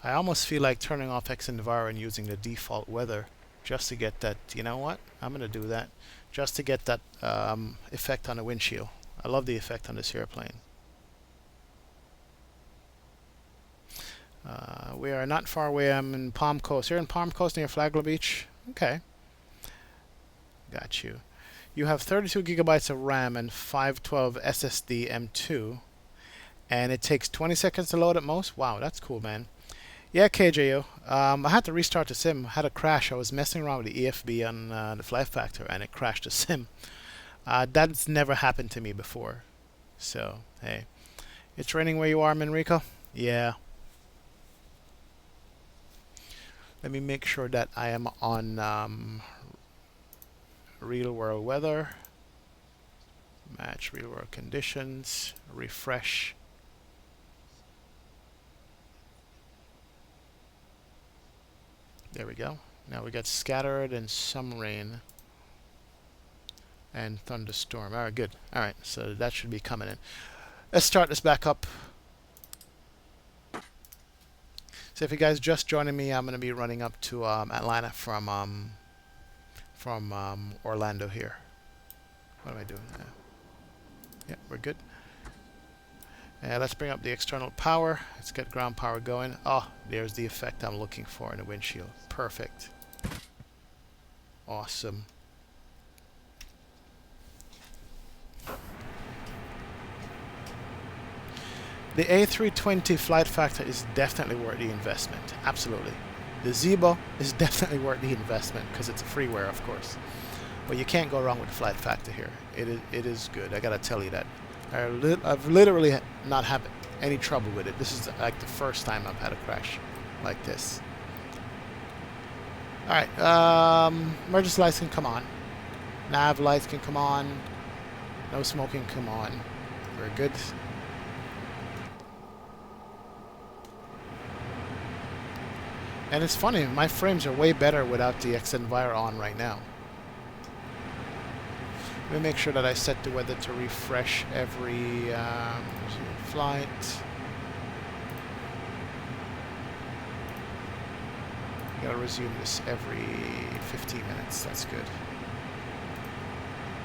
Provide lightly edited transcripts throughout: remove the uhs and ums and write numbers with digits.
I almost feel like turning off Xenviro and using the default weather just to get that. You know what? I'm gonna do that just to get that effect on the windshield. I love the effect on this airplane. We are not far away. I'm in Palm Coast. You're in Palm Coast near Flagler Beach? Okay. Got you. You have 32 gigabytes of RAM and 512 SSD M2. And it takes 20 seconds to load at most? Wow, that's cool, man. Yeah, KJO. I had to restart the sim. I had a crash. I was messing around with the EFB on the Flight Factor and it crashed the sim. That's never happened to me before. So, hey. It's raining where you are, Manrico? Yeah. Let me make sure that I am on real world weather. Match real world conditions. Refresh. There we go. Now we got scattered and some rain. And thunderstorm. Alright, good. Alright, so that should be coming in. Let's start this back up. So if you guys just joining me, I'm going to be running up to Atlanta from Orlando here. What am I doing now? Yeah, we're good. Let's bring up the external power. Let's get ground power going. Oh, there's the effect I'm looking for in the windshield. Perfect. Awesome. The A320 flight factor is definitely worth the investment. Absolutely. The Zebo is definitely worth the investment because it's a freeware, of course. But you can't go wrong with the flight factor here. It is good. I gotta tell you that. I've literally not had any trouble with it. This is like the first time I've had a crash like this. All right. Emergency lights can come on. Nav lights can come on. No smoking, come on. We're good. And it's funny, my frames are way better without the Xenviro on right now. Let me make sure that I set the weather to refresh every flight. You gotta resume this every 15 minutes. That's good.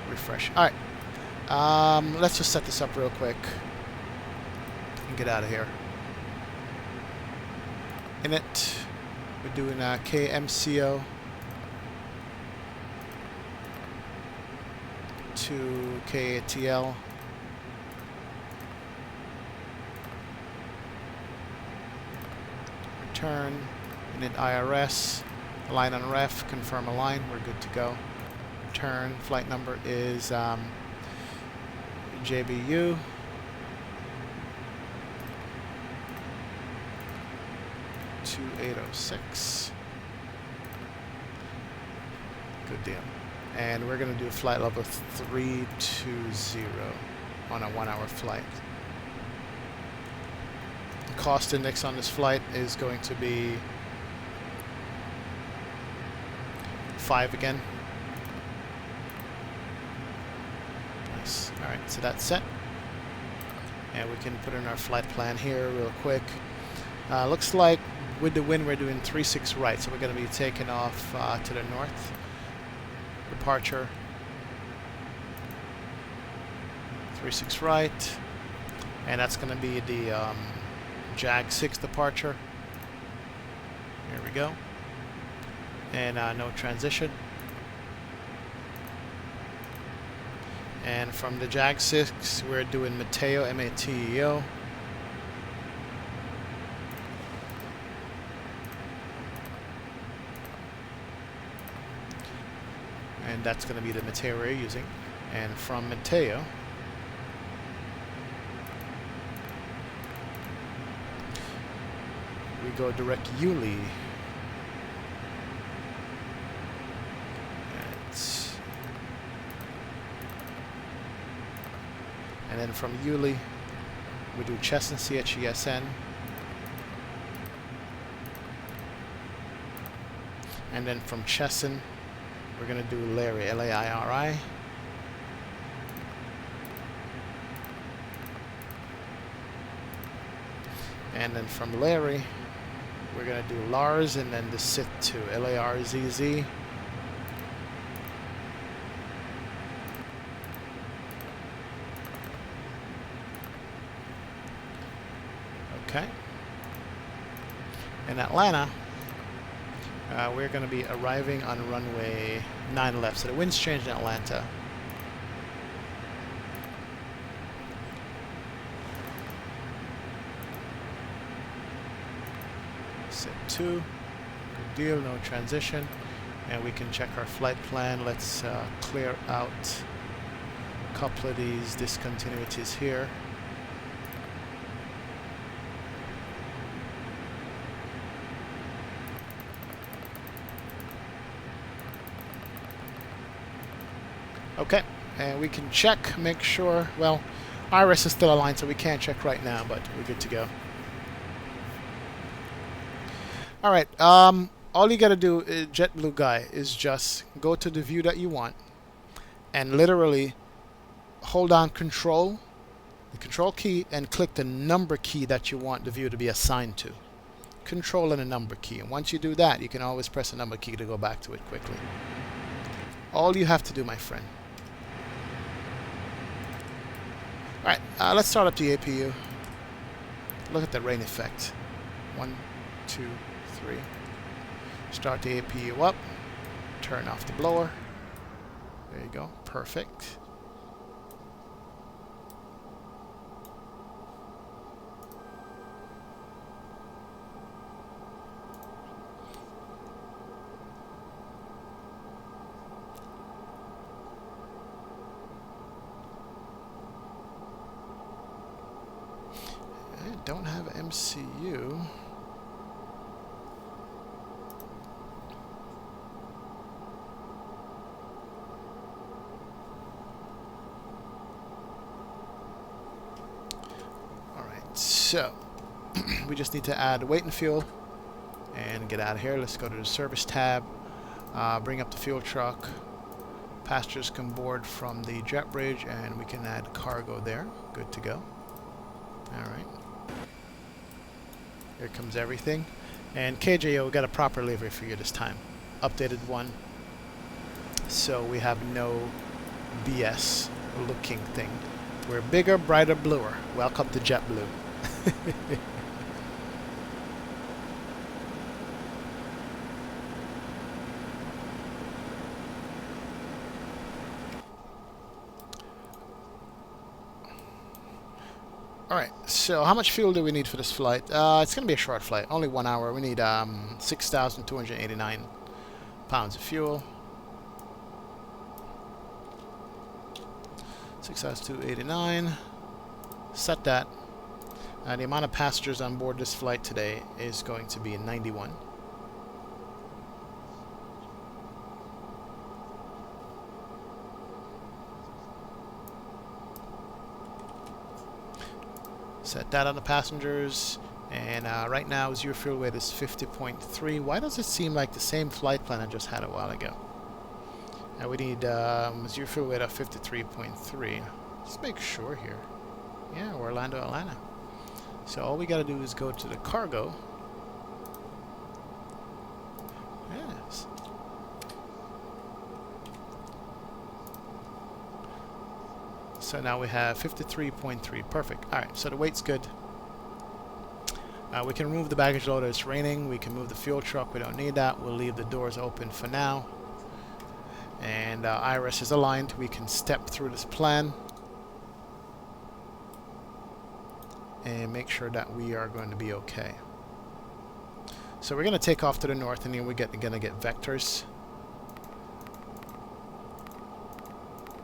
Refresh. Alright. Let's just set this up real quick and get out of here. In it. We're doing KMCO to KATL. Return. Init IRS. Align on ref. Confirm align. We're good to go. Return. Flight number is JBU. (2806). Good deal. And we're going to do flight level 320 on a 1-hour flight. The cost index on this flight is going to be 5 again. Nice. Alright, so that's set. And we can put in our flight plan here real quick. Looks like with the wind we're doing 36 right, so we're going to be taking off to the north. Departure 36 right, and that's going to be the JAG 6 departure. Here we go. And no transition. And from the JAG 6 we're doing Mateo, M-A-T-E-O. And that's going to be the Mateo we're using. And from Mateo, we go direct Yulee. And then from Yulee, we do Chesson, CHESN. And then from Chesson, we're going to do Larry, L-A-I-R-I. And then from Larry, We're going to do Lars and then the sit to LARZZ. Okay. In Atlanta, we're going to be arriving on runway 9 left. So the wind's changed in Atlanta. Sit 2. Good deal, no transition. And we can check our flight plan. Let's clear out a couple of these discontinuities here. Okay, and we can check, make sure, well, Iris is still aligned, so we can't check right now, but we're good to go. Alright, all you gotta do, JetBlue guy, is just go to the view that you want, and literally hold down Control, the Control key, and click the number key that you want the view to be assigned to. Control and a number key, and once you do that, you can always press the number key to go back to it quickly. All you have to do, my friend. Alright, let's start up the APU. Look at the rain effect. 1, 2, 3. Start the APU up. Turn off the blower. There you go. Perfect. I don't have MCU. Alright, so we just need to add weight and fuel and get out of here. Let's go to the service tab, bring up the fuel truck. Passengers can board from the jet bridge and we can add cargo there. Good to go. Alright. Here comes everything. And KJO, we got a proper livery for you this time. Updated one. So we have no BS looking thing. We're bigger, brighter, bluer. Welcome to JetBlue. Alright, so how much fuel do we need for this flight? It's going to be a short flight, only 1 hour. We need 6,289 pounds of fuel. 6,289. Set that. The amount of passengers on board this flight today is going to be 91. Set that on the passengers, and right now zero fuel weight is 50.3. Why does it seem like the same flight plan I just had a while ago? And we need zero fuel weight of 53.3. Let's make sure here. Yeah, Orlando, Atlanta. So all we got to do is go to the cargo. Yes. So now we have 53.3. Perfect. Alright, so the weight's good. We can remove the baggage loader. It's raining. We can move the fuel truck. We don't need that. We'll leave the doors open for now. And Iris is aligned. We can step through this plan and make sure that we are going to be okay. So we're going to take off to the north, and then we're going to get vectors.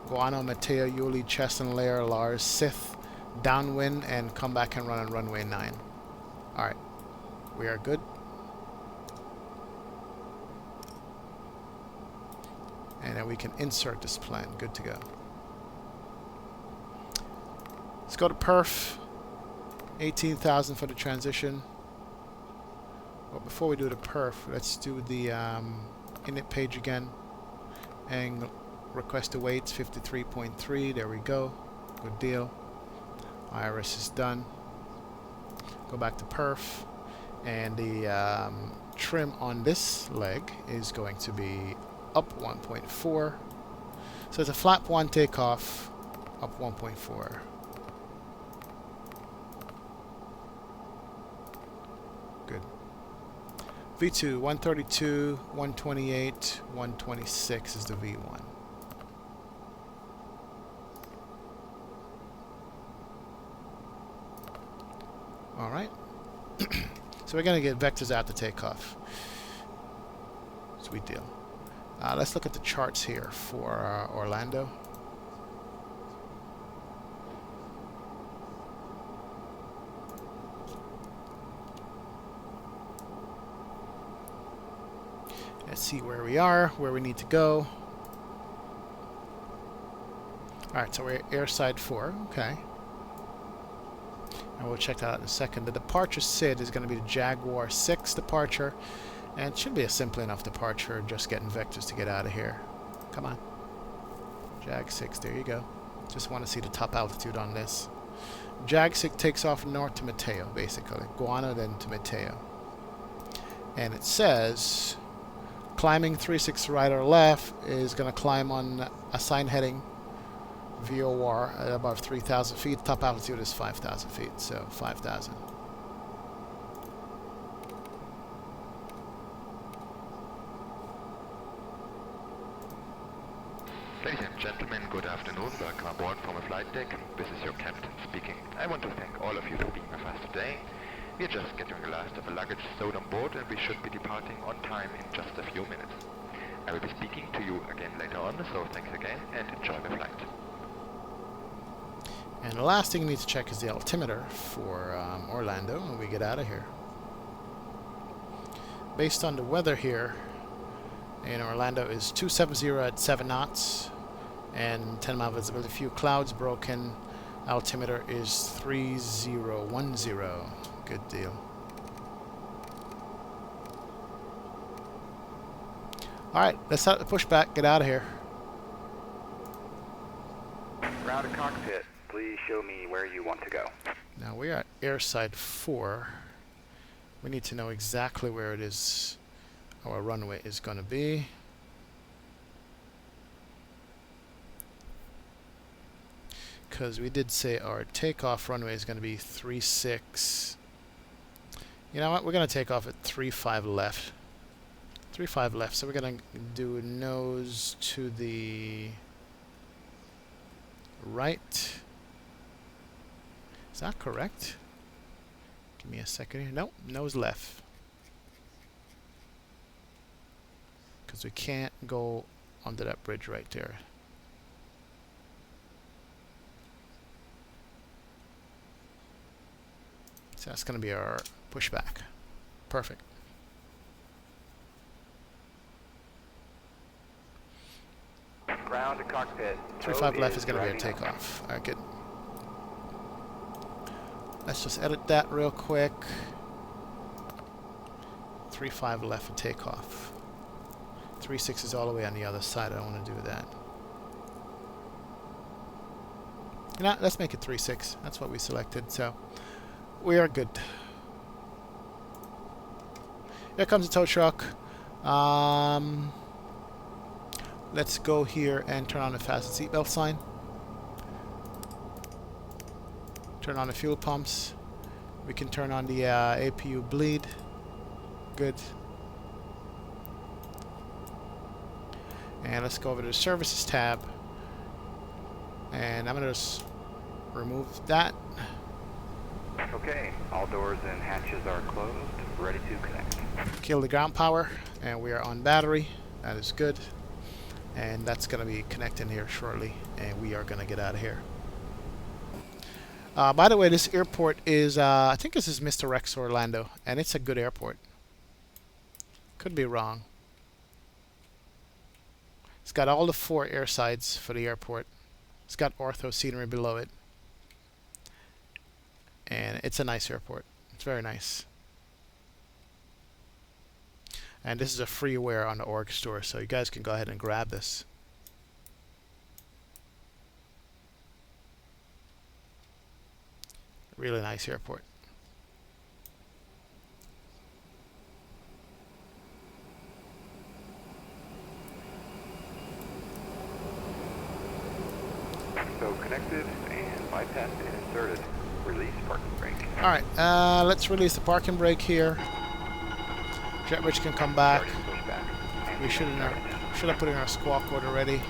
Guano, Mateo, Yuli, Cheston, Lair, Lars, Sith, downwind, and come back and run on runway 9. Alright, we are good. And then we can insert this plan. Good to go. Let's go to perf. 18,000 for the transition. Well, before we do the perf, let's do the init page again. And request the weights, 53.3. There we go. Good deal. Iris is done. Go back to perf. And the trim on this leg is going to be up 1.4. So it's a flap 1 takeoff, up 1.4. Good. V2, 132, 128, 126 is the V1. All right. So we're going to get vectors out to takeoff. Sweet deal. Let's look at the charts here for Orlando. Let's see where we are, where we need to go. Alright, so we're airside 4. Okay. And we'll check that out in a second. The departure SID is going to be the Jaguar 6 departure. And it should be a simple enough departure, just getting vectors to get out of here. Come on. Jag 6, there you go. Just want to see the top altitude on this. Jag 6 takes off north to Mateo, basically. Guana, then to Mateo. And it says, climbing 36 right or left is going to climb on assigned heading VOR at above 3,000 feet. Top altitude is 5,000 feet, so 5,000. Ladies and gentlemen, good afternoon. Welcome aboard from a flight deck. This is your captain speaking. I want to thank all of you for being with us today. We are just getting the last of the luggage stowed on board and we should be departing on time in just a few minutes. I will be speaking to you again later on, so thanks again and enjoy the flight. And the last thing we need to check is the altimeter for Orlando when we get out of here. Based on the weather here in Orlando is 270 at 7 knots and 10 mile visibility. A few clouds broken. Altimeter is 3010. Good deal. Alright, let's start the pushback. Get out of here. Ground to cockpit. Please show me where you want to go. Now we are at airside 4. We need to know exactly where it is our runway is going to be. Because we did say our takeoff runway is going to be 36. You know what? We're going to take off at 35 left. 35 left. So we're going to do a nose to the right. Is that correct? Give me a second here. Nope, nose left. Because we can't go under that bridge right there. So that's going to be our pushback. Perfect. Ground to cockpit. 35 left is going to be our takeoff. Alright, good. Let's just edit that real quick. 35 left for takeoff. 36 is all the way on the other side. I don't want to do that. You know, let's make it 36. That's what we selected. So we are good. Here comes the tow truck. Let's go here and turn on the fasten seatbelt sign. Turn on the fuel pumps. We can turn on the APU bleed. Good. And let's go over to the services tab. And I'm going to just remove that. Okay, all doors and hatches are closed. Ready to connect. Kill the ground power. And we are on battery. That is good. And that's going to be connecting here shortly. And we are going to get out of here. By the way, this airport is, I think this is Mr. Rex Orlando. And it's a good airport. Could be wrong. It's got all the 4 air sides for the airport. It's got ortho scenery below it. And it's a nice airport. It's very nice. And this is a freeware on the org store, so you guys can go ahead and grab this. Really nice airport. has been inserted. Release parking brake. Alright, let's release the parking brake here. Jet bridge can come back. Starting pushback. We should have put in our squawk code already.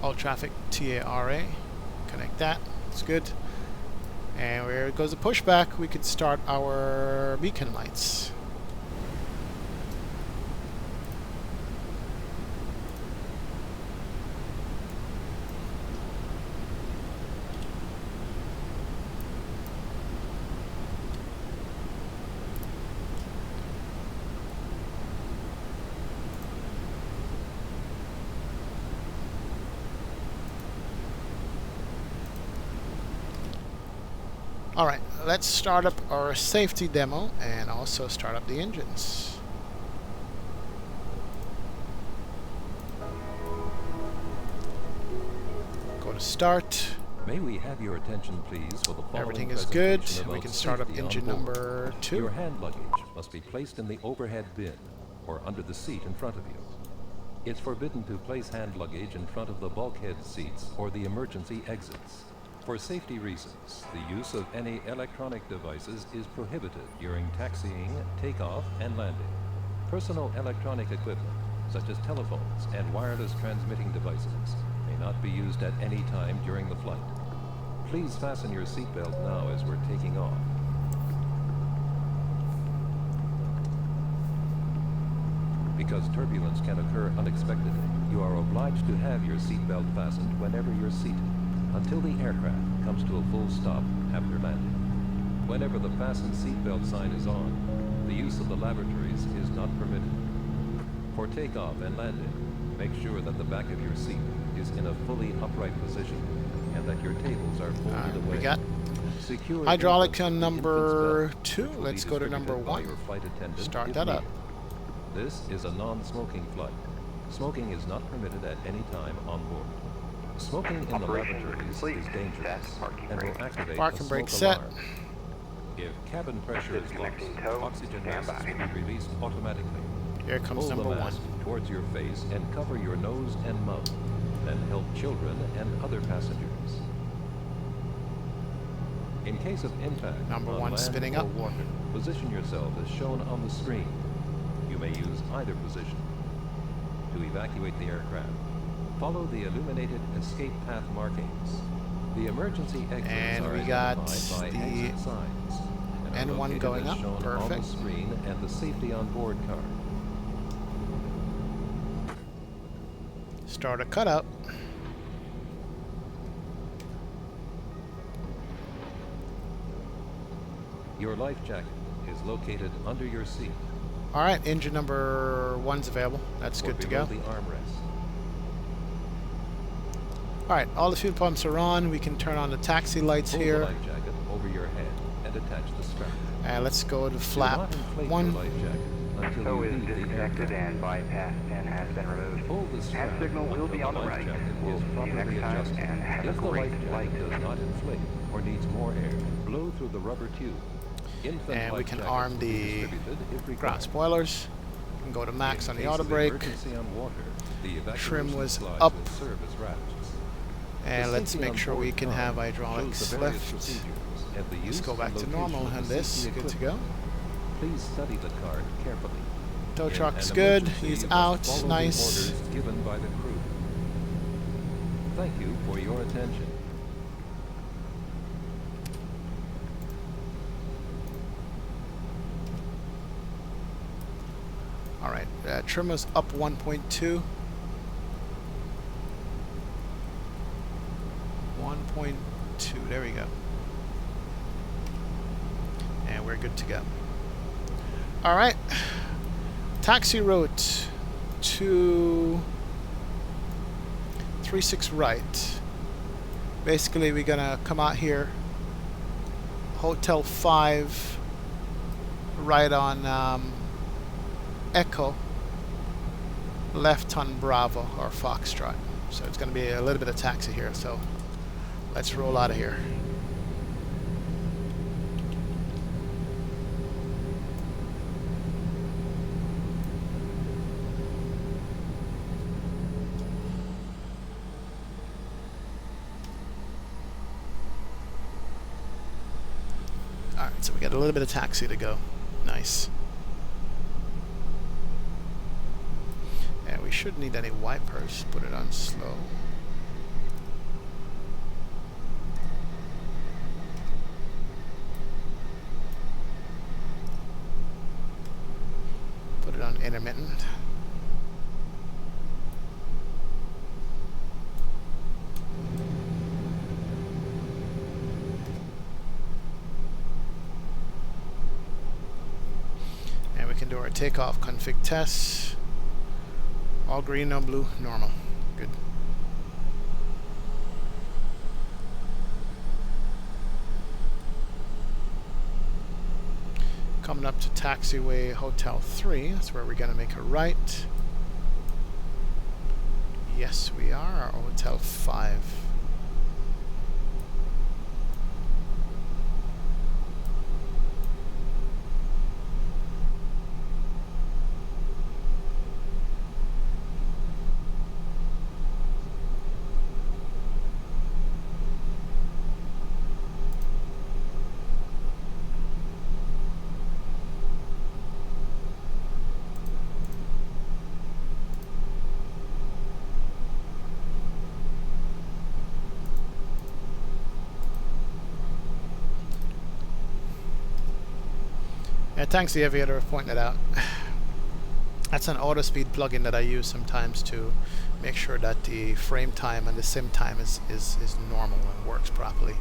All traffic TARA. Connect that. It's good. And where goes the pushback, we could start our beacon lights. Alright, let's start up our safety demo and also start up the engines. Go to start. May we have your attention, please, for the following Everything is good. presentation We about can start up safety on engine board. number 2. Your hand luggage must be placed in the overhead bin or under the seat in front of you. It's forbidden to place hand luggage in front of the bulkhead seats or the emergency exits. For safety reasons, the use of any electronic devices is prohibited during taxiing, takeoff, and landing. Personal electronic equipment, such as telephones and wireless transmitting devices, may not be used at any time during the flight. Please fasten your seatbelt now as we're taking off. Because turbulence can occur unexpectedly, you are obliged to have your seatbelt fastened whenever you're seated, until the aircraft comes to a full stop after landing. Whenever the fasten seatbelt sign is on, the use of the lavatories is not permitted. For takeoff and landing, make sure that the back of your seat is in a fully upright position and that your tables are folded away. We got Secure hydraulic infants on with the number infant's 2. belt, which will Let's be go to distributed number by 1. your flight attendant Start if that up. needed. This is a non-smoking flight. Smoking is not permitted at any time on board. Smoking in the Operation lavatories complete. is dangerous That's parking and will brake. activate Parking a brake smoke set. alarm. If cabin pressure is lost, Disconnecting tow. oxygen Stand masks by. will be released automatically. Here comes Pull number the 1. mask towards your face and cover your nose and mouth. Then help children and other passengers. In case of impact Number on 1 land spinning or up. water, position yourself as shown on the screen. You may use either position. To evacuate the aircraft, follow the illuminated escape path markings. The emergency exits And are we got identified by the exit signs and are N1 located going as up. shown on the Perfect. screen and the safety on board card. Start a cutout. Your life jacket is located under your seat Alright, engine number 1's available. That's or good to below go. the armrest. Alright, all the fuel pumps are on. We can turn on the taxi lights Pull the here. life jacket over your head and attach the strap. And let's go to Do flap not inflate 1. your life jacket until Tow you is leave the disconnected aircraft. and bypass pin has been removed. Pull the strap Hand signal will until be on the life right. jacket We'll is see you properly next time adjusted. and have a If the great life flight. jacket does not inflate or needs more air, blow through the rubber tube. Infant And we life can jackets arm will be the distributed if required. ground spoilers. We can go to max In on the case auto of brake. emergency on water, the Trim evacuation was slides up. will serve as rafts. And The let's safety make on sure we board can card have shows hydraulics the various left. procedures and the Let's use go and back to location normal of on the this. safety Good to equipment. go. Please study the card carefully. Tow In truck's an good. emergency, He's you must out. follow the Nice. orders given by the crew. Thank you for your attention. Alright, trim was up 1.2. 1.2, there we go. And we're good to go. Alright, taxi route 236 right. Basically, we're gonna come out here, Hotel 5, right on Echo, left on Bravo or Foxtrot. So it's going to be a little bit of taxi here. So let's roll out of here. So we got a little bit of taxi to go. Nice. And we shouldn't need any wipers. Put it on slow. Put it on intermittent. And we can do our takeoff config tests. All green, no blue, normal. Good. Coming up to taxiway Hotel 3. That's where we're going to make a right. Yes, we are. Hotel 5. Yeah, thanks the aviator for pointing that out. That's an auto speed plugin that I use sometimes to make sure that the frame time and the sim time is normal and works properly.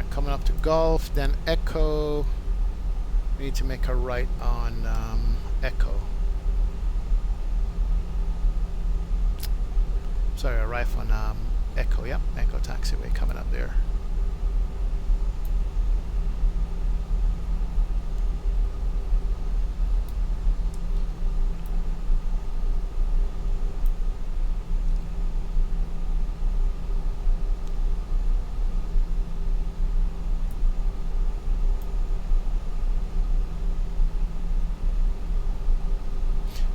Coming up to Golf, then Echo. We need to make a right on Echo. Sorry, a right on Echo. Yep, Echo taxiway coming up there.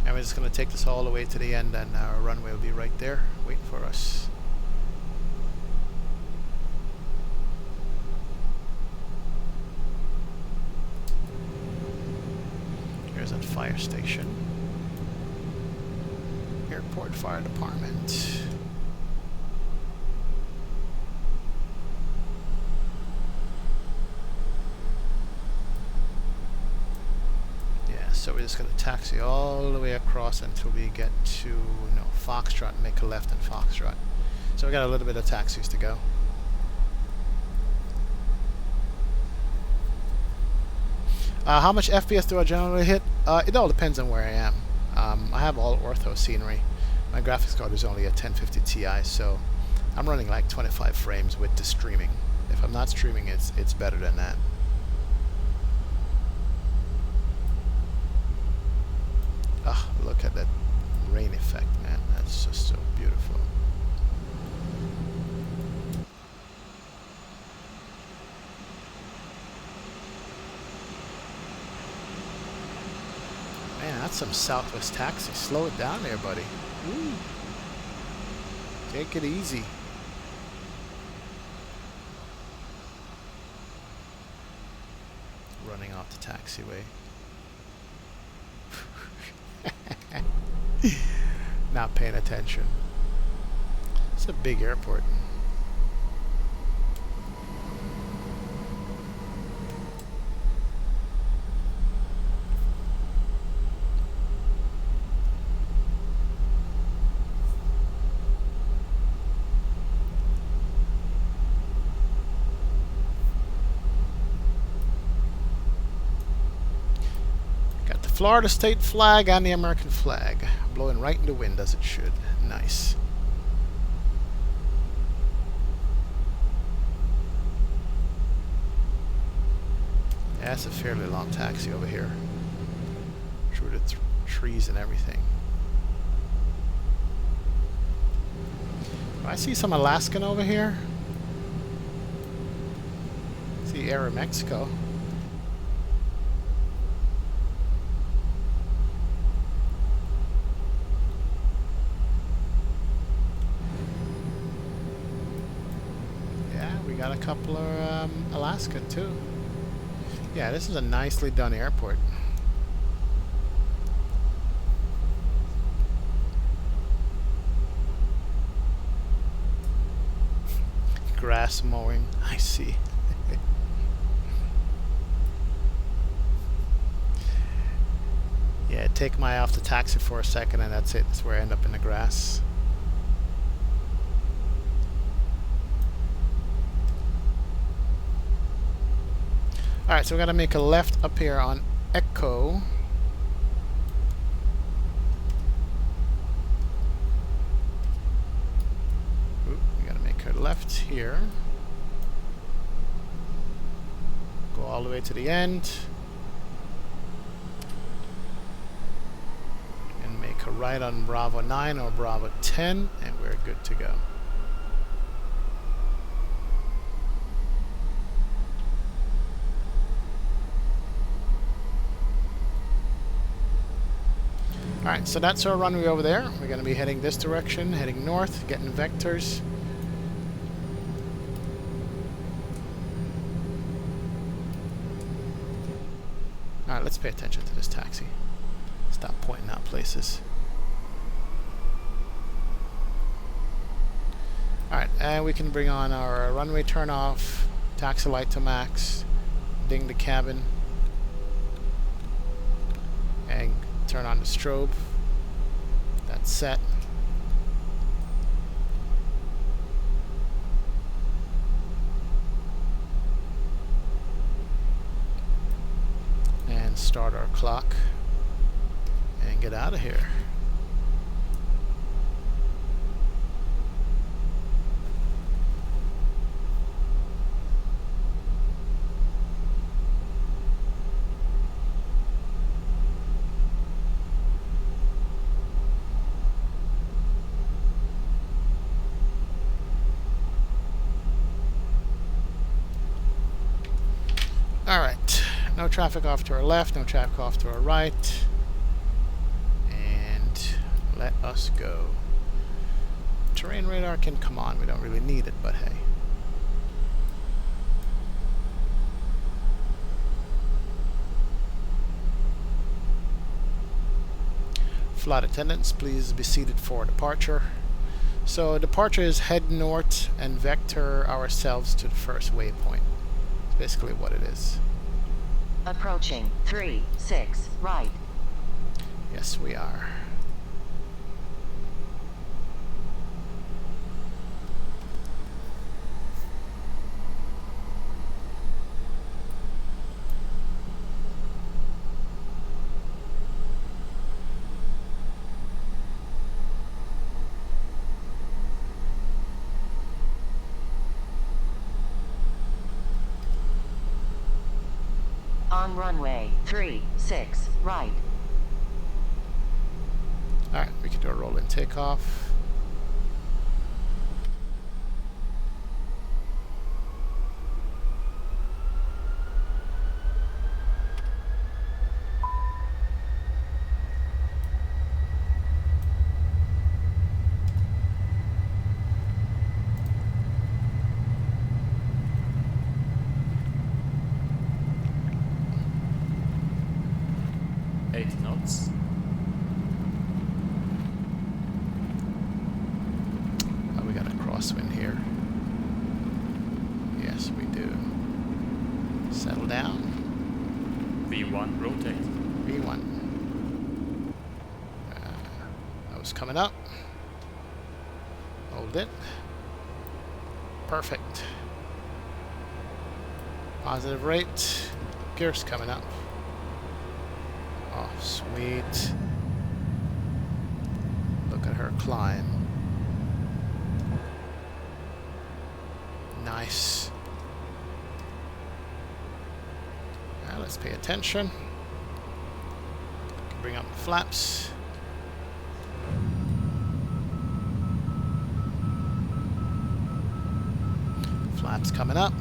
And we're just going to take this all the way to the end, and our runway will be right there waiting for us. Here's that fire station. Airport Fire Department. So we're just going to taxi all the way across until we get to Foxtrot and make a left in Foxtrot. So we got a little bit of taxis to go. How much FPS do I generally hit? It all depends on where I am. I have all ortho scenery. My graphics card is only a 1050 Ti, so I'm running like 25 frames with the streaming. If I'm not streaming, it's better than that. Ah, look at that rain effect, man. That's just so beautiful. Man, that's some Southwest taxi. Slow it down there, buddy. Ooh. Take it easy. Running off the taxiway. Not paying attention. It's a big airport. Got the Florida state flag and the American flag. Blowing right in the wind as it should. Nice. Yeah, that's a fairly long taxi over here. Through the trees and everything. I see some Alaskan over here. See Air Mexico. Yeah, we got a couple of Alaska too. Yeah, this is a nicely done airport. Grass mowing, I see. Yeah, take my eye off the taxi for a second and that's it. That's where I end up in the grass. Alright, so we gotta make a left up here on Echo. Oop, we gotta make a left here. Go all the way to the end. And make a right on Bravo 9 or Bravo 10, and we're good to go. Alright, so that's our runway over there. We're going to be heading this direction, heading north, getting vectors. Alright, let's pay attention to this taxi. Stop pointing out places. Alright, and we can bring on our runway turn off, taxi light to max, ding the cabin, and turn on the strobe. That's set. And start our clock and get out of here. Alright, no traffic off to our left, no traffic off to our right. And let us go. Terrain radar can come on, we don't really need it, but hey. Flight attendants, please be seated for departure. So departure is head north and vector ourselves to the first waypoint. Basically what it is. Approaching 36 right. Yes, we are. On runway 36 right. Alright, we can do a roll and takeoff. Knots. Oh, we got a crosswind here. Yes, we do. Settle down. V1 rotate. V1. Nose coming up. Hold it. Perfect. Positive rate. Gears coming up. Oh, sweet. Look at her climb. Nice. Now let's pay attention. Bring up the flaps. Flaps coming up.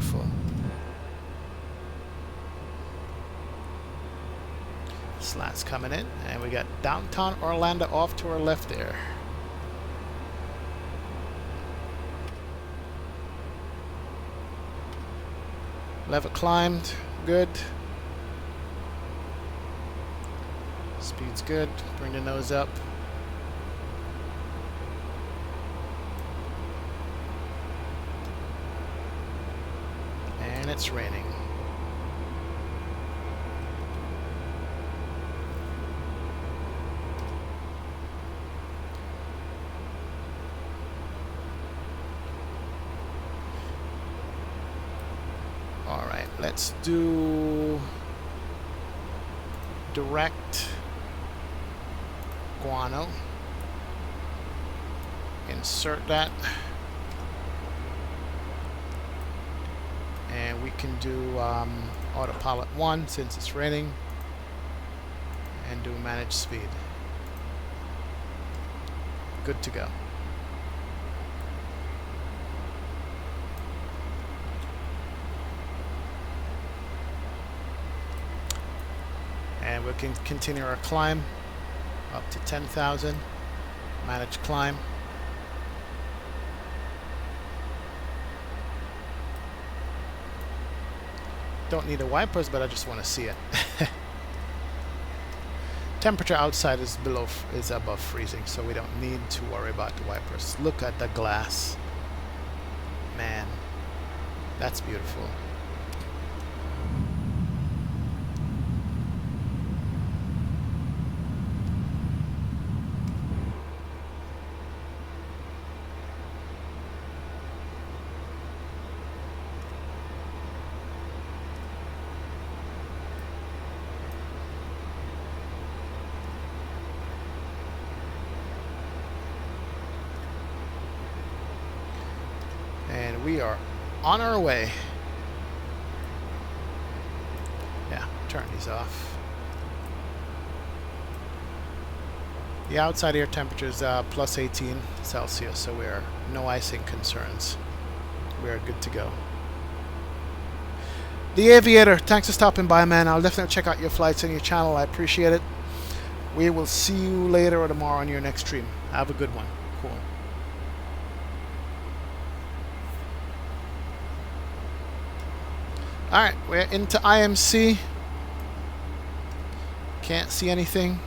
beautiful. Slats coming in, and we got downtown Orlando off to our left there. Level climbed, good. Speed's good. Bring the nose up. And it's raining. Alright, let's do direct guano. Insert that. And we can do autopilot 1 since it's raining. And do manage speed. Good to go. And we can continue our climb up to 10,000. Manage climb. Don't need the wipers, but I just want to see it. Temperature outside is above freezing, so we don't need to worry about the wipers. Look at the glass. Man, that's beautiful. And we are on our way. Yeah, turn these off. The outside air temperature is plus 18 Celsius, so we are no icing concerns. We are good to go. The Aviator, thanks for stopping by, man. I'll definitely check out your flights and your channel. I appreciate it. We will see you later or tomorrow on your next stream. Have a good one. Cool. Alright, we're into IMC. Can't see anything.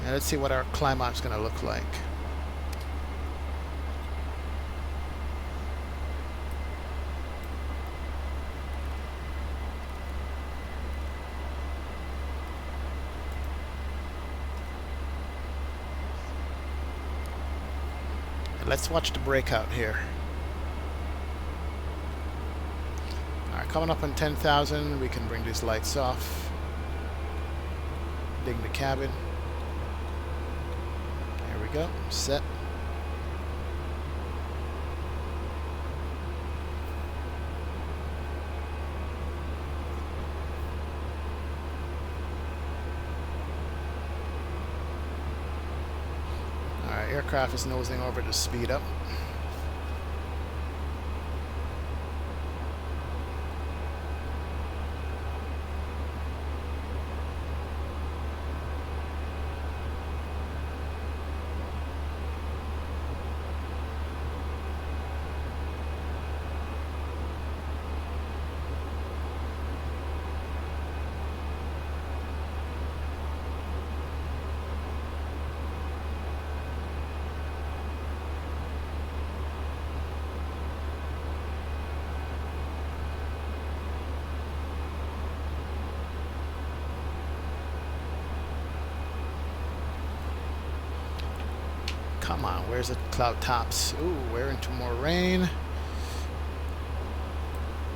Now let's see what our climb up's gonna look like. And let's watch the breakout here. Coming up on 10,000, we can bring these lights off. Dig the cabin. There we go. Set. Alright, aircraft is nosing over to speed up. Come on, where's the cloud tops? Ooh, we're into more rain.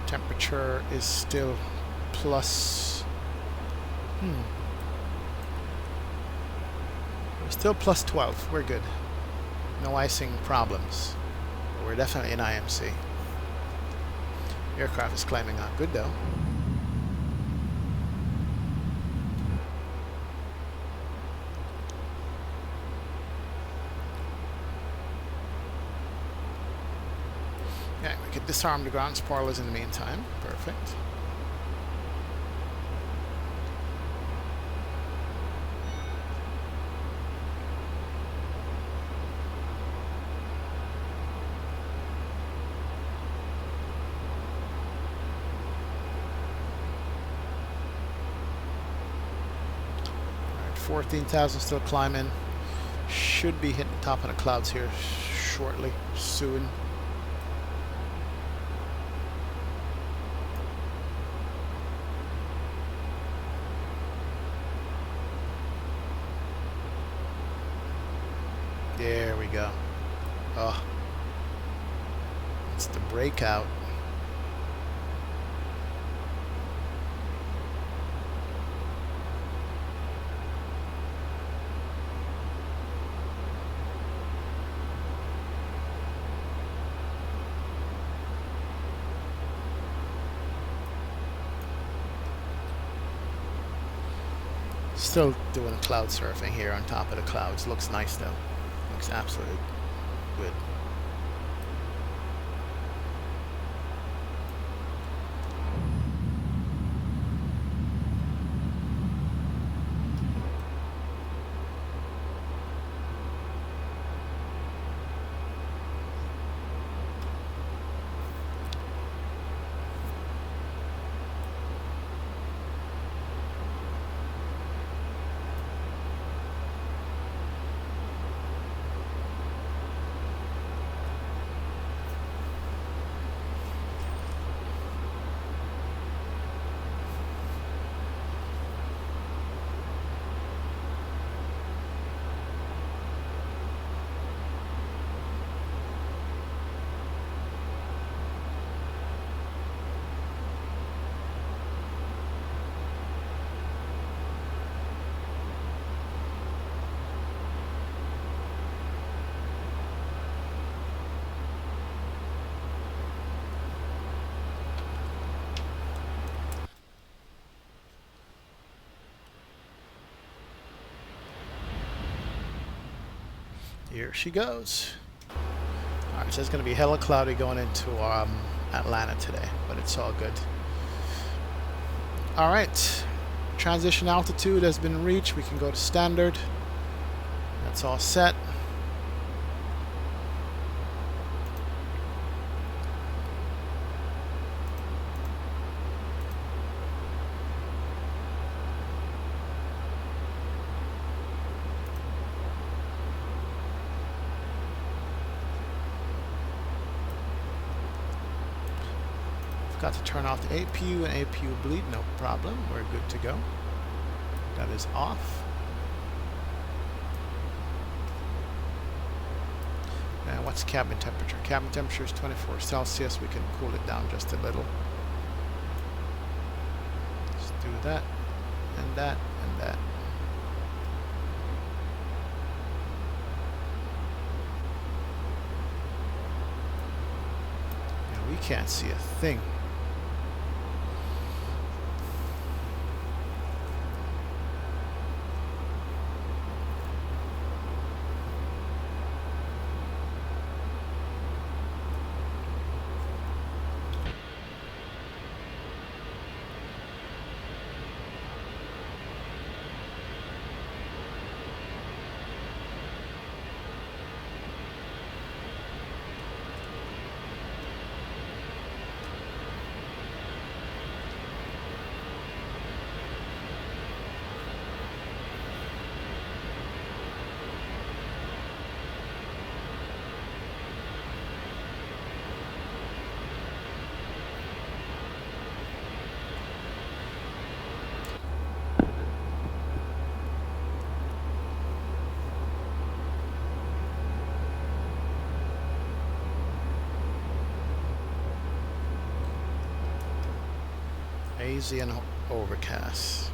Temperature is still plus... We're still plus 12. We're good. No icing problems. But we're definitely in IMC. Aircraft is climbing up. Good though. Yeah, we can disarm the ground spoilers in the meantime. Perfect. Alright, 14,000 still climbing. Should be hitting the top of the clouds here shortly, soon. There we go. Oh, it's the breakout. Still doing cloud surfing here on top of the clouds. Looks nice though. Looks absolutely good. Here she goes. Alright, so it's going to be hella cloudy going into Atlanta today, but it's all good. Alright, transition altitude has been reached. We can go to standard. That's all set. Got to turn off the APU and APU bleed, no problem. We're good to go. That is off. And what's cabin temperature? Cabin temperature is 24 Celsius. We can cool it down just a little. Let's do that, and that, and that. And we can't see a thing. Hazy and overcast.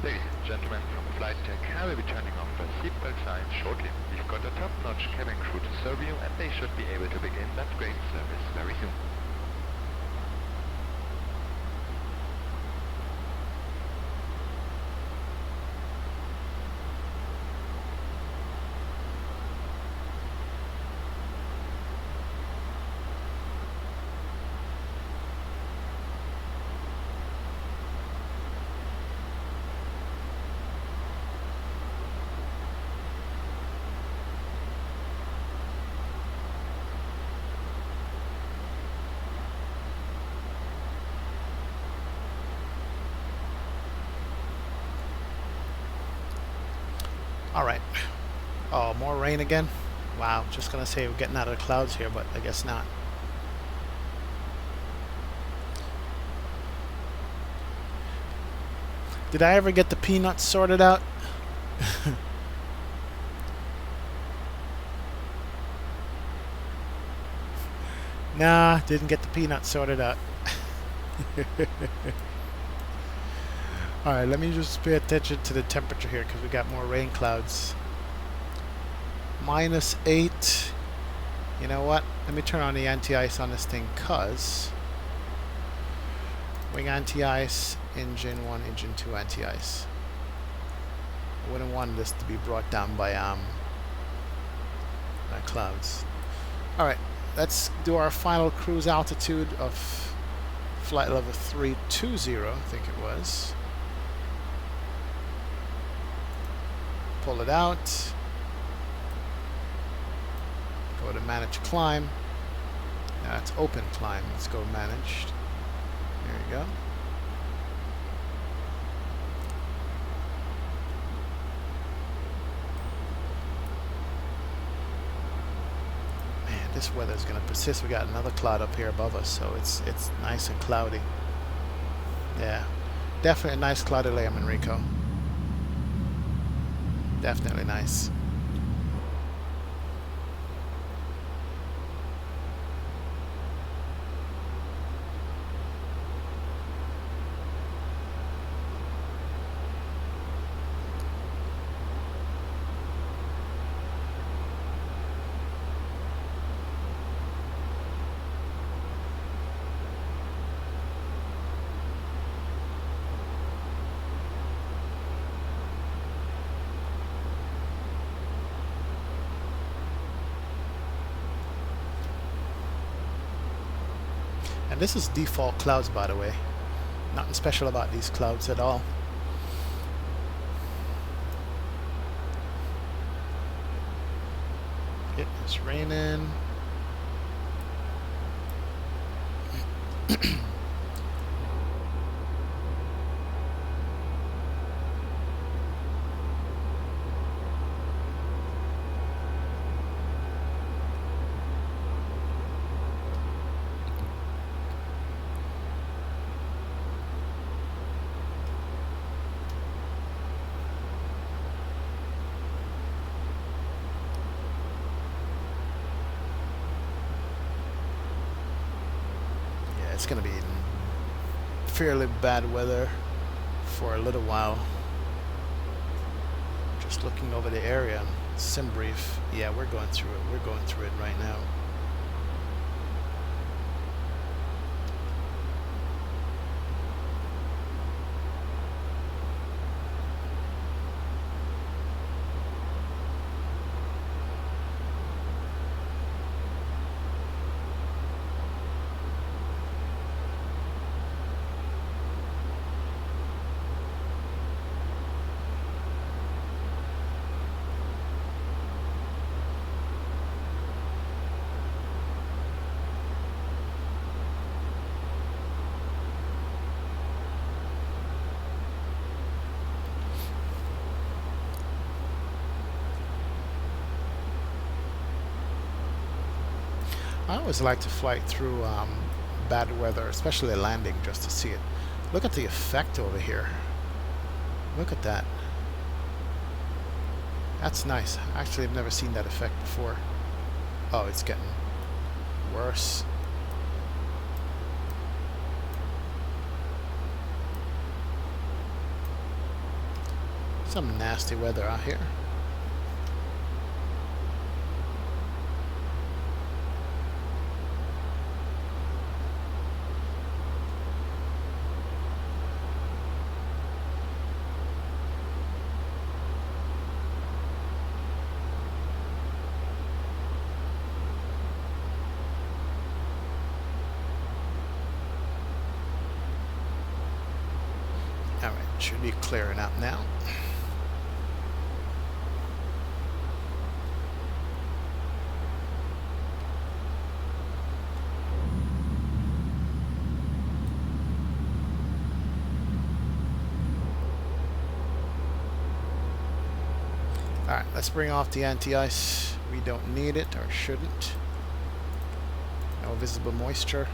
Ladies Gentlemen from flight deck, I will be turning off the seatbelt signs shortly. We've got a top-notch cabin crew to serve you, and they should be able to begin that great service very soon. Alright. Oh, more rain again? Wow, just gonna say we're getting out of the clouds here, but I guess not. Did I ever get the peanuts sorted out? Nah, didn't get the peanuts sorted out. Alright, let me just pay attention to the temperature here because we got more rain clouds. -8. You know what? Let me turn on the anti-ice on this thing because wing anti-ice, engine 1, engine 2 anti-ice. I wouldn't want this to be brought down by clouds. Alright, let's do our final cruise altitude of flight level 320, I think it was. Pull it out. Go to manage climb. Now it's open climb. Let's go managed. There you go. Man, this weather is going to persist. We got another cloud up here above us, so it's nice and cloudy. Yeah, definitely a nice cloudy layer, Enrico. Definitely nice. And this is default clouds, by the way. Nothing special about these clouds at all. It's raining. It's going to be fairly bad weather for a little while. Just looking over the area, sim brief. Yeah, we're going through it. We're going through it right now. I always like to fly through bad weather, especially landing, just to see it. Look at the effect over here. Look at that. That's nice. Actually, I've never seen that effect before. Oh, it's getting worse. Some nasty weather out here. Alright, should be clearing out now. Alright, let's bring off the anti-ice. We don't need it, or shouldn't. No visible moisture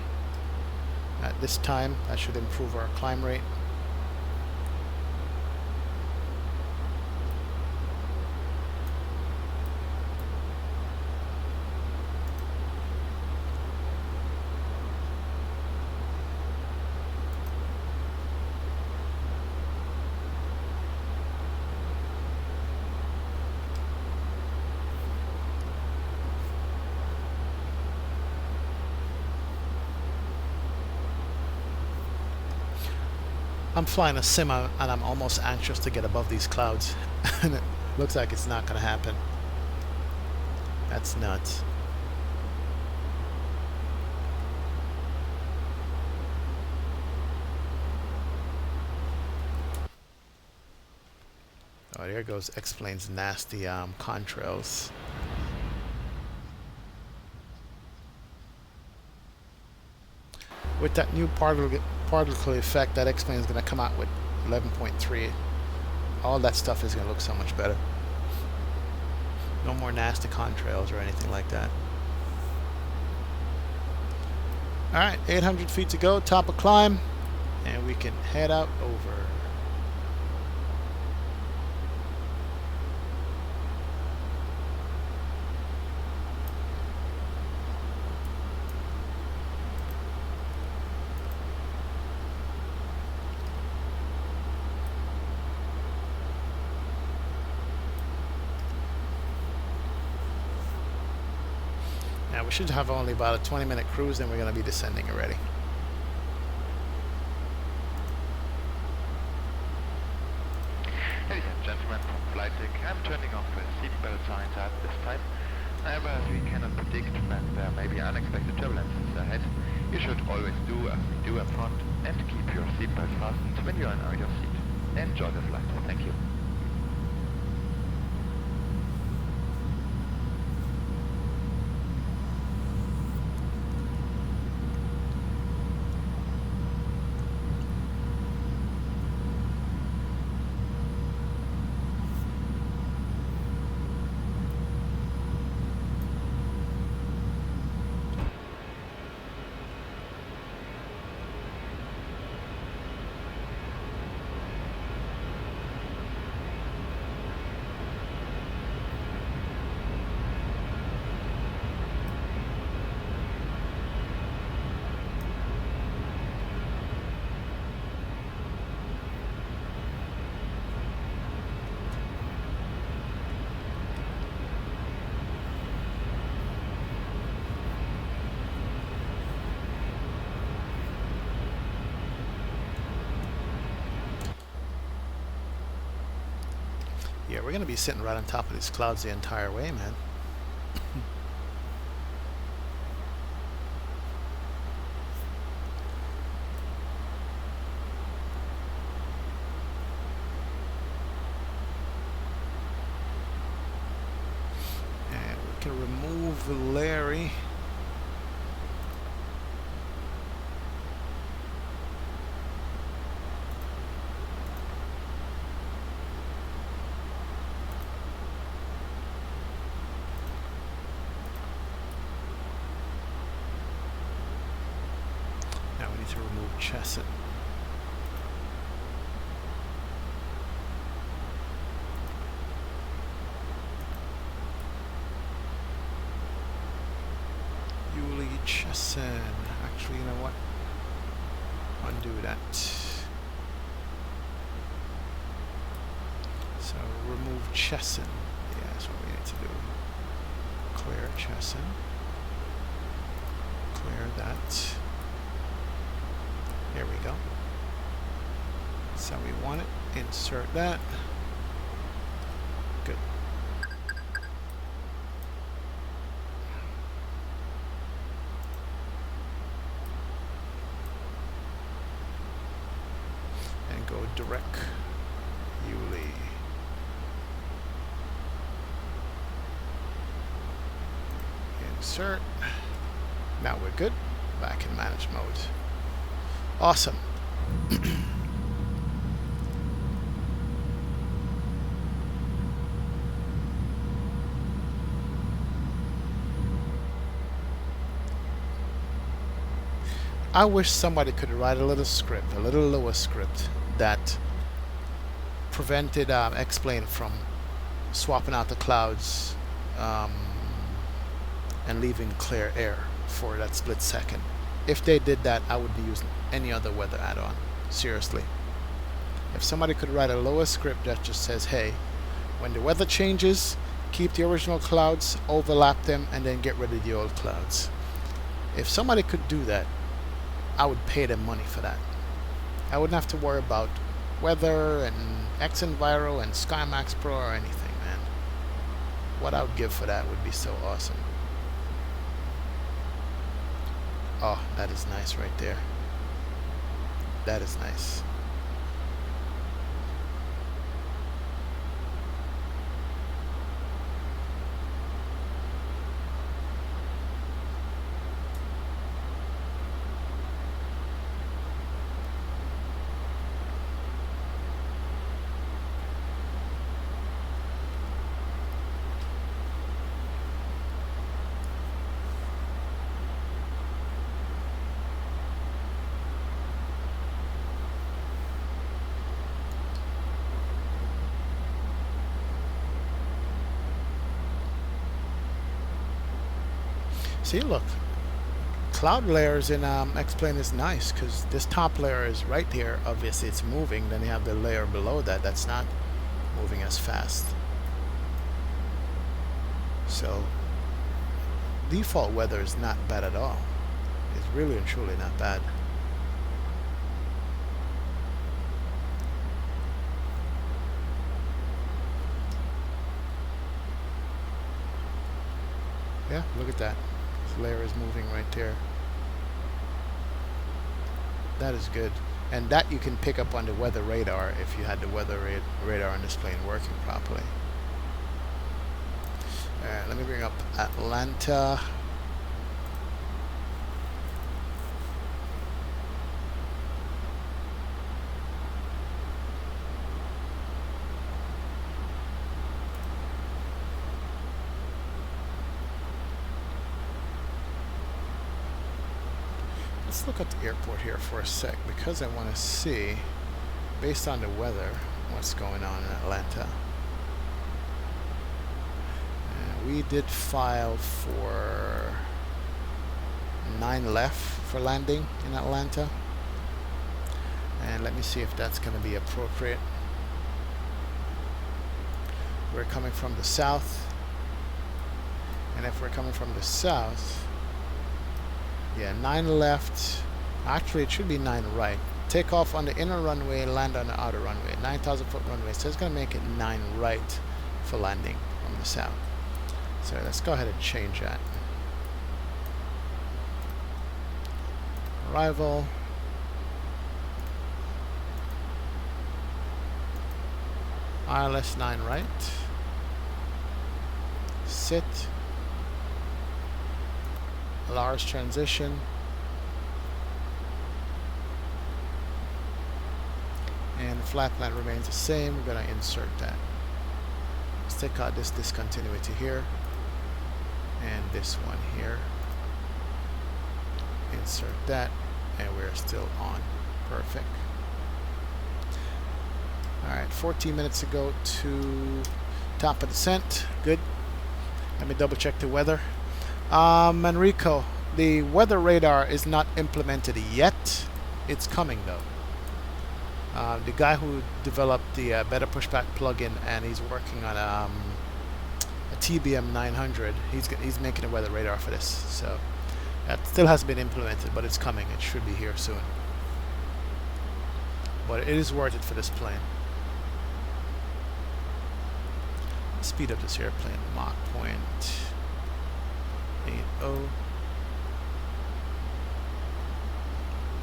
at this time. That should improve our climb rate. I'm flying a sim and I'm almost anxious to get above these clouds. And it looks like it's not going to happen. That's nuts. Oh, there goes X-Plane's nasty contrails. With that new particle effect, that X-Plane is going to come out with 11.3. All that stuff is going to look so much better. No more nasty contrails or anything like that. Alright, 800 feet to go, top of climb, and we can head out over. Now we should have only about a 20-minute cruise, then we're going to be descending already. Ladies and gentlemen from flight deck, I'm turning off the seatbelt signs at this time. However, as we cannot predict when there may be unexpected turbulences ahead, you should always do as we do up front and keep your seatbelt fastened when you are in your seat. Enjoy the flight. Thank you. Yeah, we're going to be sitting right on top of these clouds the entire way, man. And we can remove Larry. Now we need to remove Chesson. Yuli Chesson. Actually, you know what? Undo that. So remove Chesson. Yeah, that's what we need to do. Clear Chesson. Clear that. Here we go. So we want it. Insert that. Good. And go direct Yulee. Insert. Now we're good. Back in manage mode. Awesome. I wish somebody could write a little script, a little lower script that prevented X-Plane from swapping out the clouds and leaving clear air for that split second. If they did that, I would be using any other weather add-on. Seriously. If somebody could write a lower script that just says, hey, when the weather changes, keep the original clouds, overlap them, and then get rid of the old clouds. If somebody could do that, I would pay them money for that. I wouldn't have to worry about weather and X-Enviro and SkyMax Pro or anything, man. What I would give for that would be so awesome. Oh, that is nice right there. That is nice. See, look, cloud layers in X-Plane is nice because this top layer is right here. Obviously, it's moving. Then you have the layer below that that's not moving as fast. So, default weather is not bad at all. It's really and truly not bad. Yeah, look at that. Layer is moving right there. That is good, and that you can pick up on the weather radar if you had the weather radar on this plane working properly. Alright, let me bring up Atlanta. Let's look at the airport here for a sec because I want to see, based on the weather, what's going on in Atlanta. We did file for 9 left for landing in Atlanta. And let me see if that's going to be appropriate. We're coming from the south. And if we're coming from the south, yeah, 9 left. Actually, it should be 9 right. Take off on the inner runway, land on the outer runway. 9,000 foot runway. So it's going to make it 9 right for landing from the south. So let's go ahead and change that. Arrival. ILS 9 right. Sit. Lars transition. And flat plan remains the same. We're going to insert that. Let's take out this discontinuity here. And this one here. Insert that. And we're still on. Perfect. Alright, 14 minutes ago to top of descent. Good. Let me double check the weather. Manrico, the weather radar is not implemented yet. It's coming though. The guy who developed the Better Pushback plugin, and he's working on a TBM 900. He's making a weather radar for this, so that still hasn't been implemented, but it's coming. It should be here soon. But it is worth it for this plane. Speed up this airplane. Mach point 80.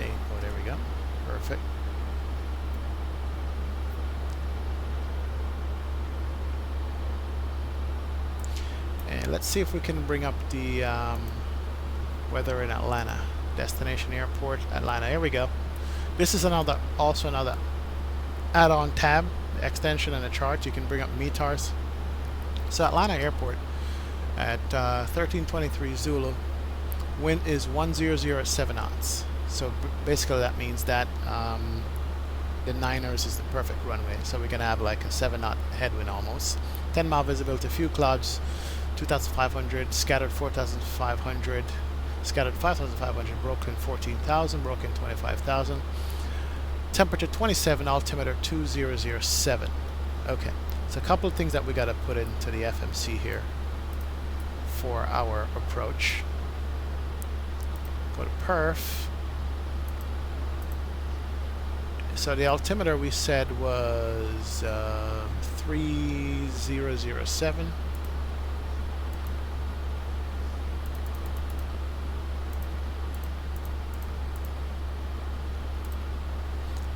80. There we go. Perfect. And let's see if we can bring up the weather in Atlanta. Destination airport, Atlanta. Here we go. This is also another add-on tab, extension and a chart. You can bring up METARs. So Atlanta Airport at 1323 Zulu. Wind is 1007 at 7 knots. So basically that means that the Niners is the perfect runway. So we're gonna have like a 7-knot headwind almost. 10-mile visibility, few clouds, 2,500, scattered 4,500, scattered 5,500, broken 14,000, broken 25,000. Temperature 27, altimeter 2007. Okay, so a couple of things that we got to put into the FMC here for our approach. Go to perf. So the altimeter we said was 3007.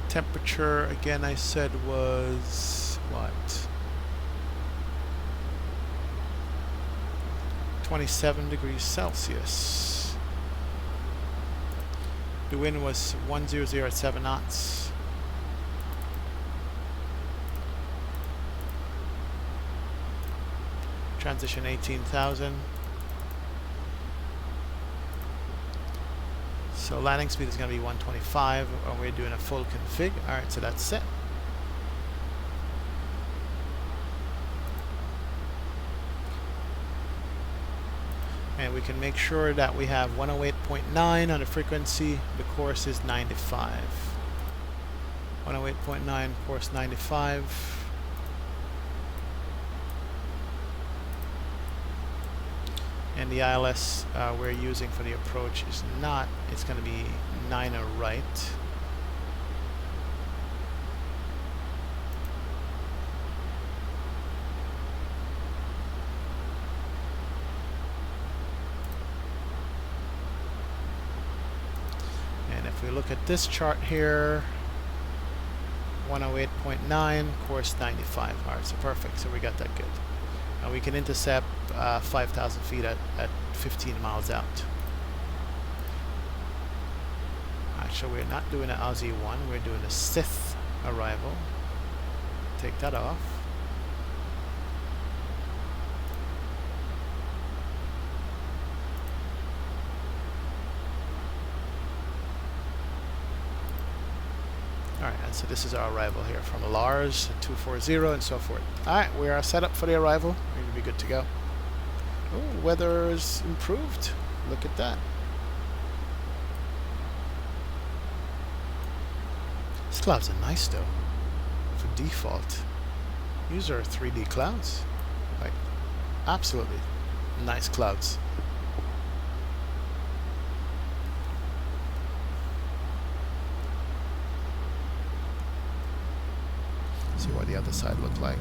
Temperature again I said was what? 27 degrees Celsius. The wind was 100 at 7 knots. Transition 18,000. So landing speed is going to be 125, and we're doing a full config. Alright, so that's set. And we can make sure that we have 108.9 on the frequency. The course is 95. 108.9, course 95. And the ILS we're using for the approach is not, it's going to be 9er right. And if we look at this chart here, 108.9, course 95. Alright, so perfect. So we got that good. And we can intercept 5,000 feet at 15 miles out. Actually, we're not doing an Aussie 1, we're doing a Sith arrival. Take that off. Alright, and so this is our arrival here from Lars 240 and so forth. Alright, we are set up for the arrival. We're going to be good to go. Oh, weather is improved. Look at that. These clouds are nice though. For default. These are 3D clouds. Like, absolutely nice clouds. See what the other side looked like.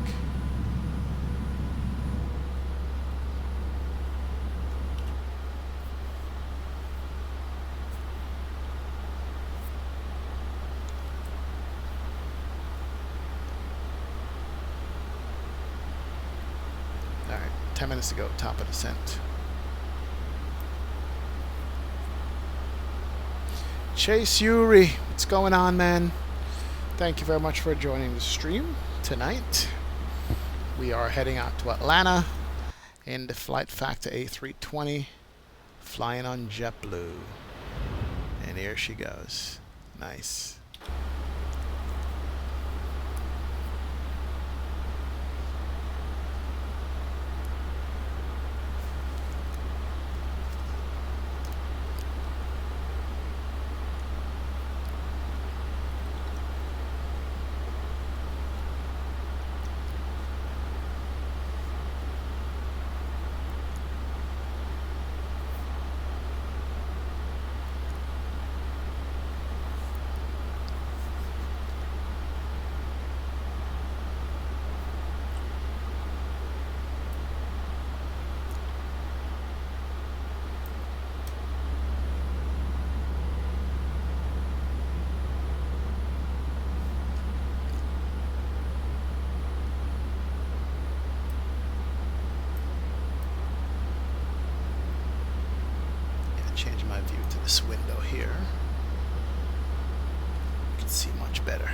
Alright, 10 minutes to go, top of descent. Chase Yuri, what's going on, man? Thank you very much for joining the stream tonight. We are heading out to Atlanta in the Flight Factor A320, flying on JetBlue. And here she goes. Nice. to this window here. You can see much better.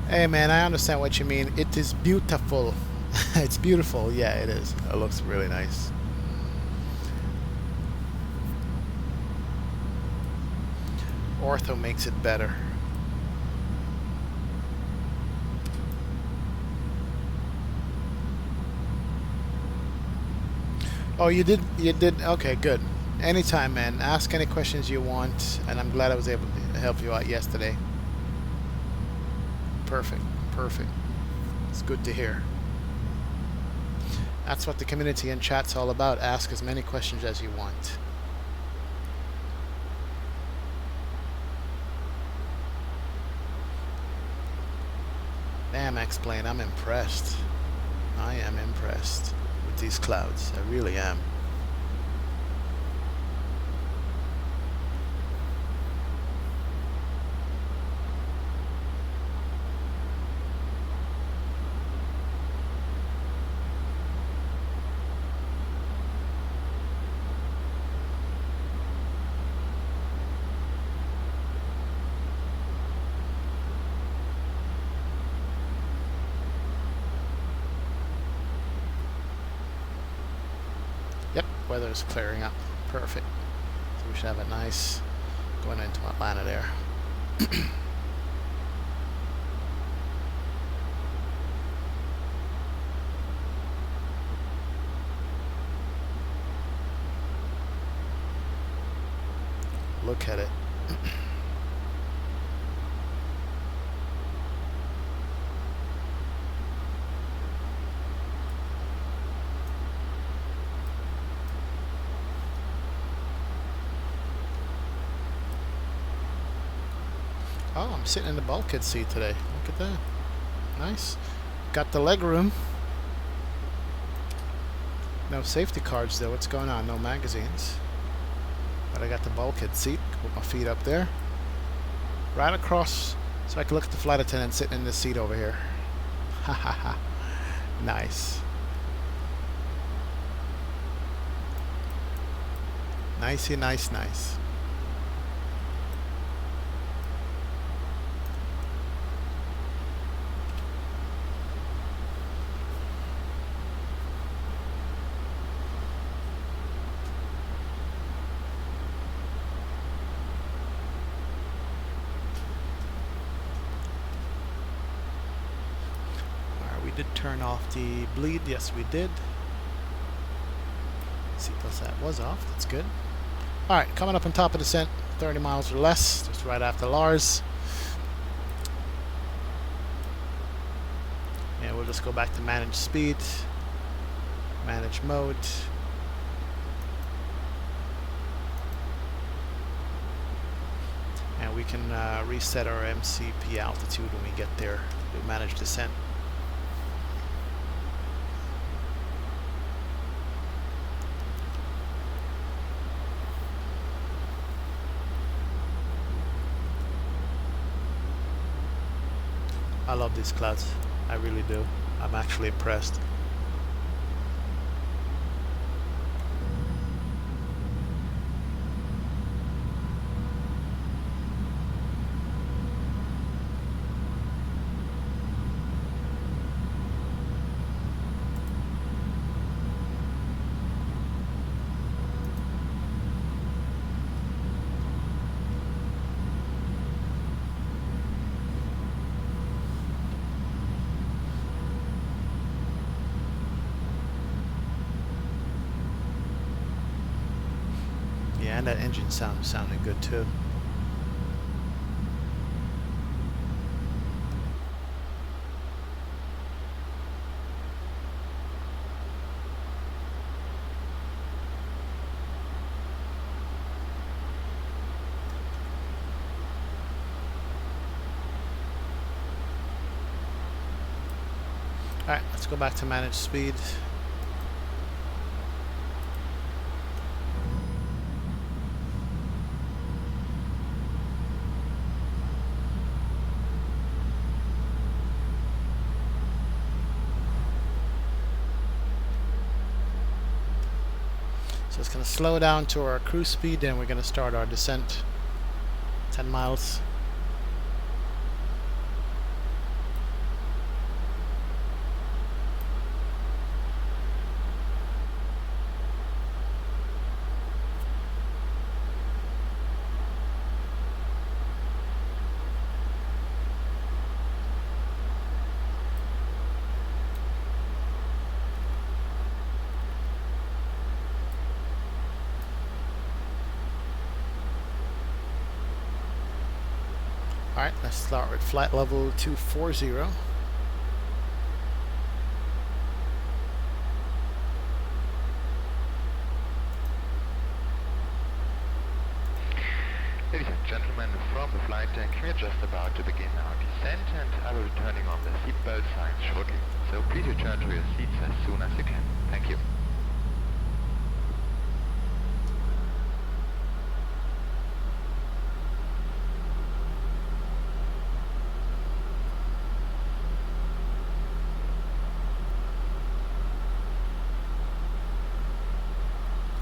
Hey man, I understand what you mean. It is beautiful. It's beautiful. Yeah, it is. It looks really nice. Ortho makes it better. Oh, you did, okay, good. Anytime, man. Ask any questions you want, and I'm glad I was able to help you out yesterday. Perfect, perfect. It's good to hear. That's what the community and chat's all about. Ask as many questions as you want. Damn, X-Plane, I'm impressed. I am impressed with these clouds. I really am. Yep, weather's clearing up. Perfect. So we should have it nice going into Atlanta there. Look at it. Oh, I'm sitting in the bulkhead seat today. Look at that. Nice. Got the leg room. No safety cards though. What's going on? No magazines. But I got the bulkhead seat. Put my feet up there. Right across so I can look at the flight attendant sitting in this seat over here. Ha ha ha. Nice. Nicey, nice, nice. We did turn off the bleed. Yes, we did. Seatbelt that was off. That's good. All right, coming up on top of the descent, 30 miles or less, just right after Lars. And we'll just go back to manage speed, manage mode. And we can reset our MCP altitude when we get there. We'll manage descent. I love these clouds. I really do. I'm actually impressed. Yeah, and that engine sounded good too. Alright, let's go back to manage speed. So it's going to slow down to our cruise speed, and we're going to start our descent. 10 miles. Alright, let's start with flight level 240. Ladies and gentlemen, from the flight deck, we're just about to begin our descent, and I will be turning on the seatbelt signs shortly. So please return to your seats as soon as you can. Thank you.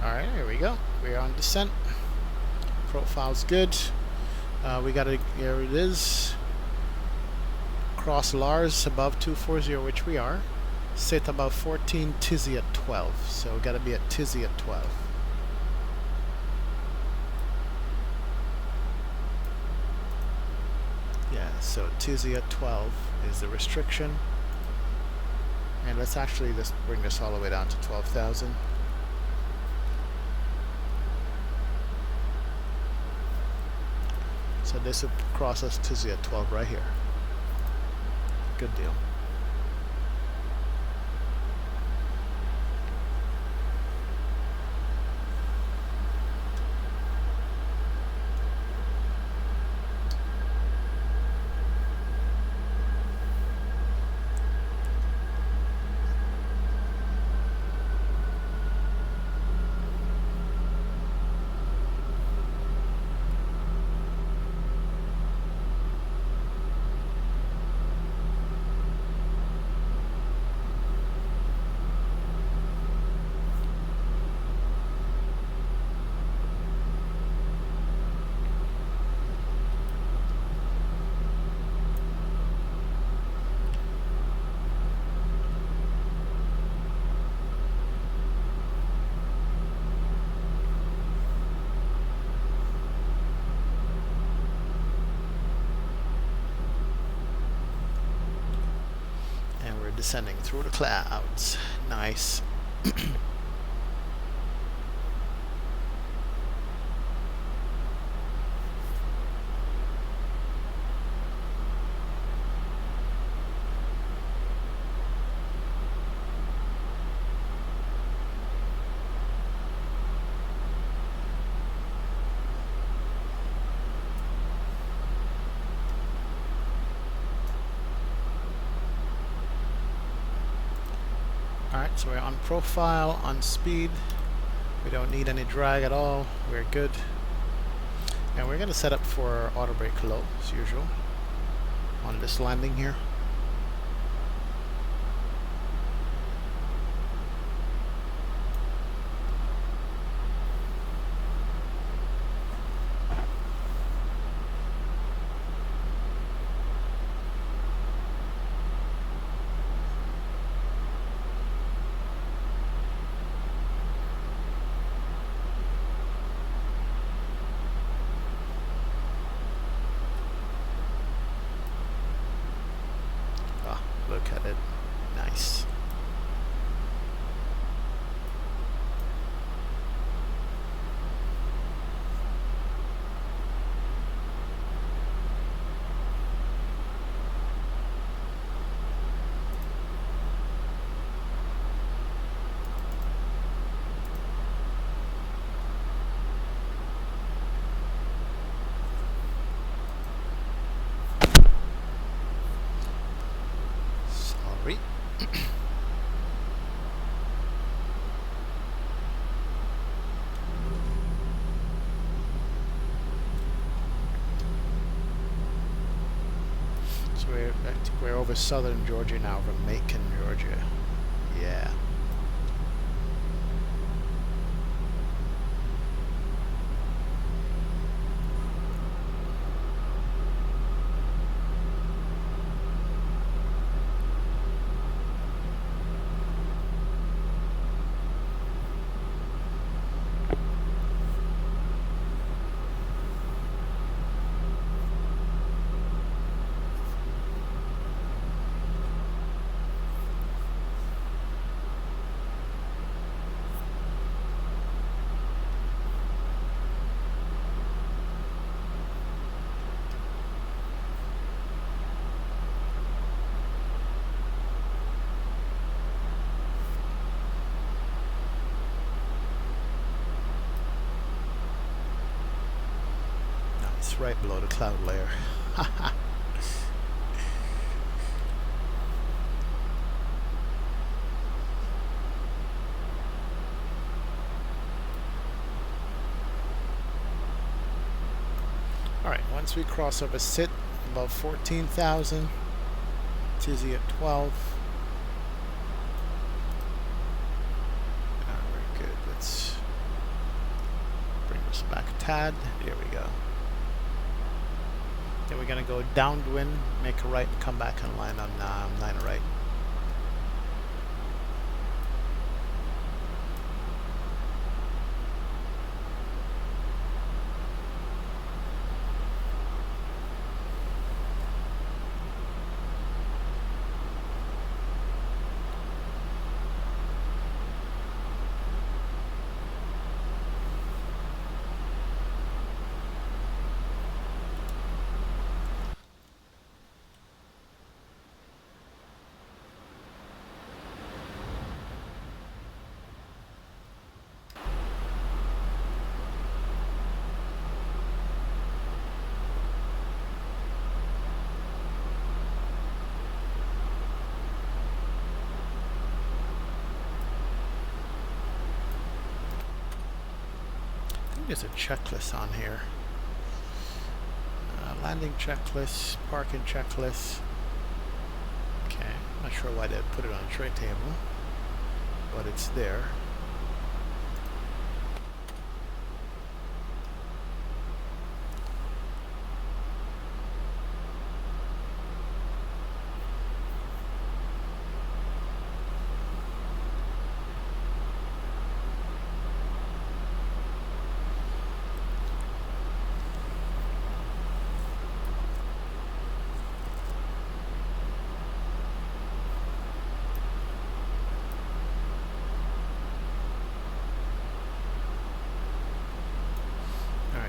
Alright, here we go. We're on descent. Profile's good. We got to, here it is. Cross Lars above 240, which we are. Sit above 14, Tizzy at 12. So we got to be at Tizzy at 12. Yeah, so Tizzy at 12 is the restriction. And let's actually just bring this all the way down to 12,000. So this would cross us to Z at 12 right here. Good deal. Descending through the clouds. Nice. Alright, so we're on profile, on speed. We don't need any drag at all. We're good. And we're going to set up for auto brake low, as usual, on this landing here. Look at it. Nice. Sorry. So I think we're over southern Georgia now, from Macon, Georgia. Yeah. It's right below the cloud layer. Alright, once we cross over sit above 14,000, Tizzy at 12. Very good. Let's bring this back a tad. There we go. Then we're going to go downwind, make a right, and come back and line on 9 right. There's a checklist on here. Landing checklist, parking checklist. Okay, not sure why they put it on a tray table, but it's there.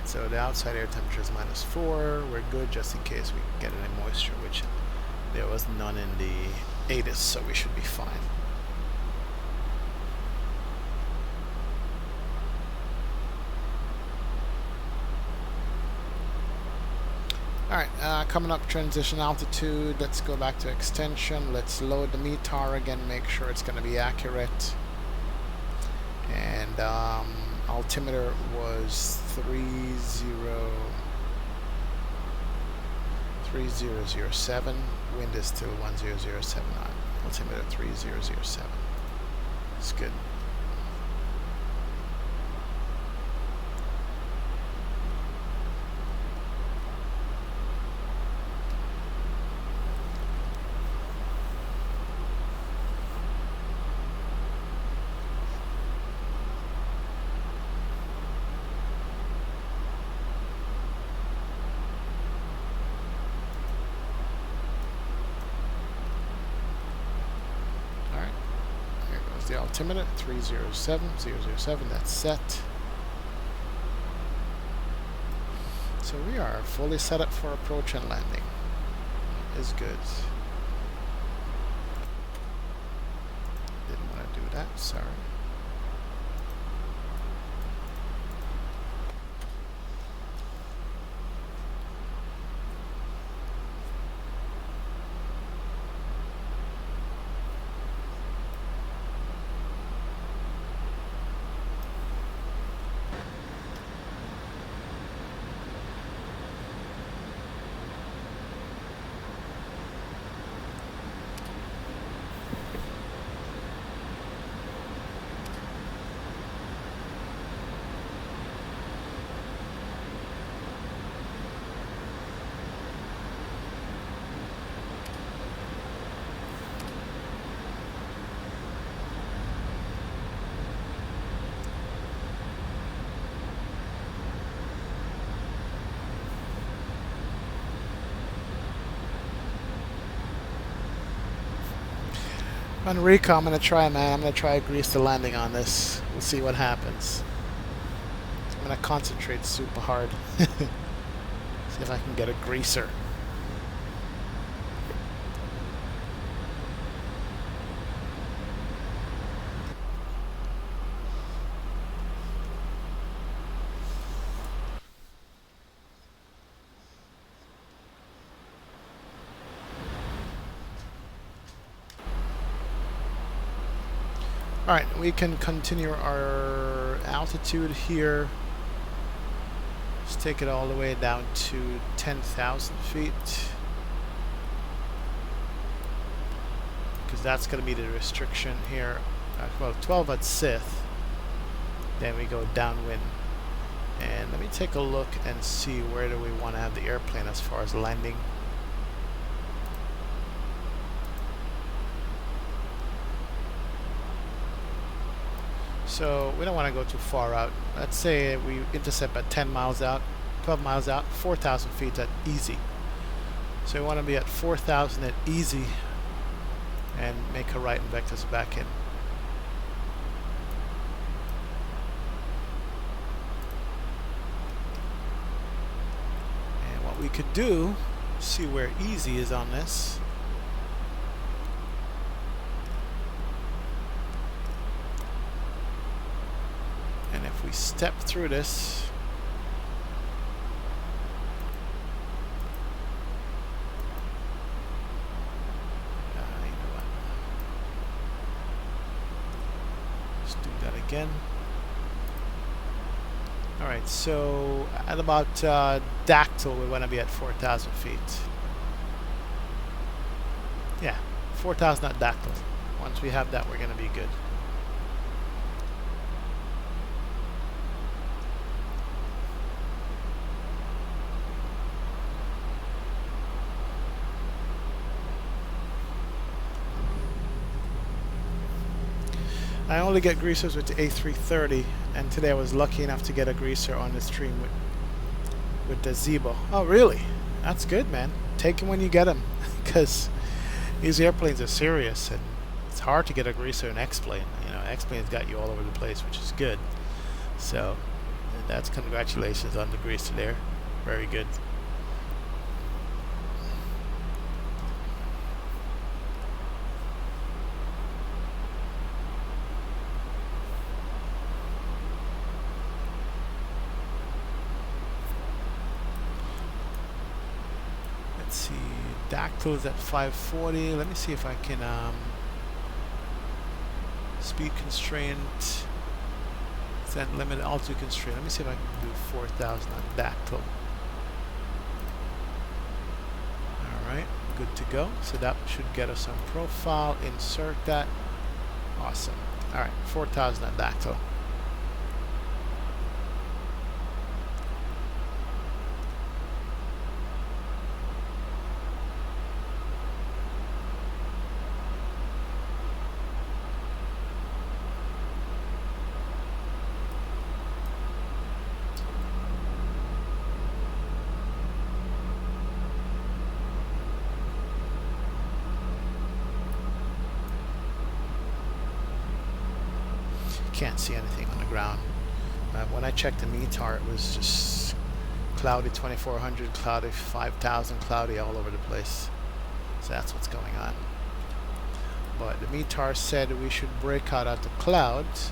So the outside air temperature is -4. We're good just in case we get any moisture, which there was none in the ATIS, so we should be fine. Alright, coming up transition altitude. Let's go back to extension. Let's load the METAR again, make sure it's going to be accurate. And altimeter was 3007. Wind is still 1007 knot. Altimeter 3007. It's good. The altimeter 307007, that's set. So we are fully set up for approach and landing. Is good. Didn't want to do that, sorry. On recon, I'm gonna try, man. I'm gonna try to grease the landing on this. We'll see what happens. I'm gonna concentrate super hard. See if I can get a greaser. Alright, we can continue our altitude here. Let's take it all the way down to 10,000 feet. Because that's going to be the restriction here. Well, 12 at Sith. Then we go downwind. And let me take a look and see where do we want to have the airplane as far as landing. So we don't want to go too far out. Let's say we intercept at 10 miles out, 12 miles out, 4,000 feet at easy. So we want to be at 4,000 at easy and make a right and vector us back in. And what we could do, see where easy is on this. And if we step through this, you know what? Let's do that again. Alright, so at about Dactyl, we want to be at 4,000 feet. Yeah, 4,000 at Dactyl. Once we have that, we're going to be good. I only get greasers with the A330, and today I was lucky enough to get a greaser on the stream with the Zebo. Oh, really? That's good, man. Take them when you get them, because these airplanes are serious, and it's hard to get a greaser in X-Plane. You know, X-Plane's got you all over the place, which is good. So, that's congratulations on the greaser there. Very good. Let's see, Dactyl is at 540. Let me see if I can speed constraint, set limit, altitude constraint. Let me see if I can do 4,000 on Dactyl. Alright, good to go. So that should get us on profile. Insert that. Awesome. Alright, 4,000 on Dactyl. Can't see anything on the ground. When I checked the METAR, it was just cloudy 2400, cloudy 5000, cloudy all over the place. So that's what's going on. But the METAR said we should break out of the clouds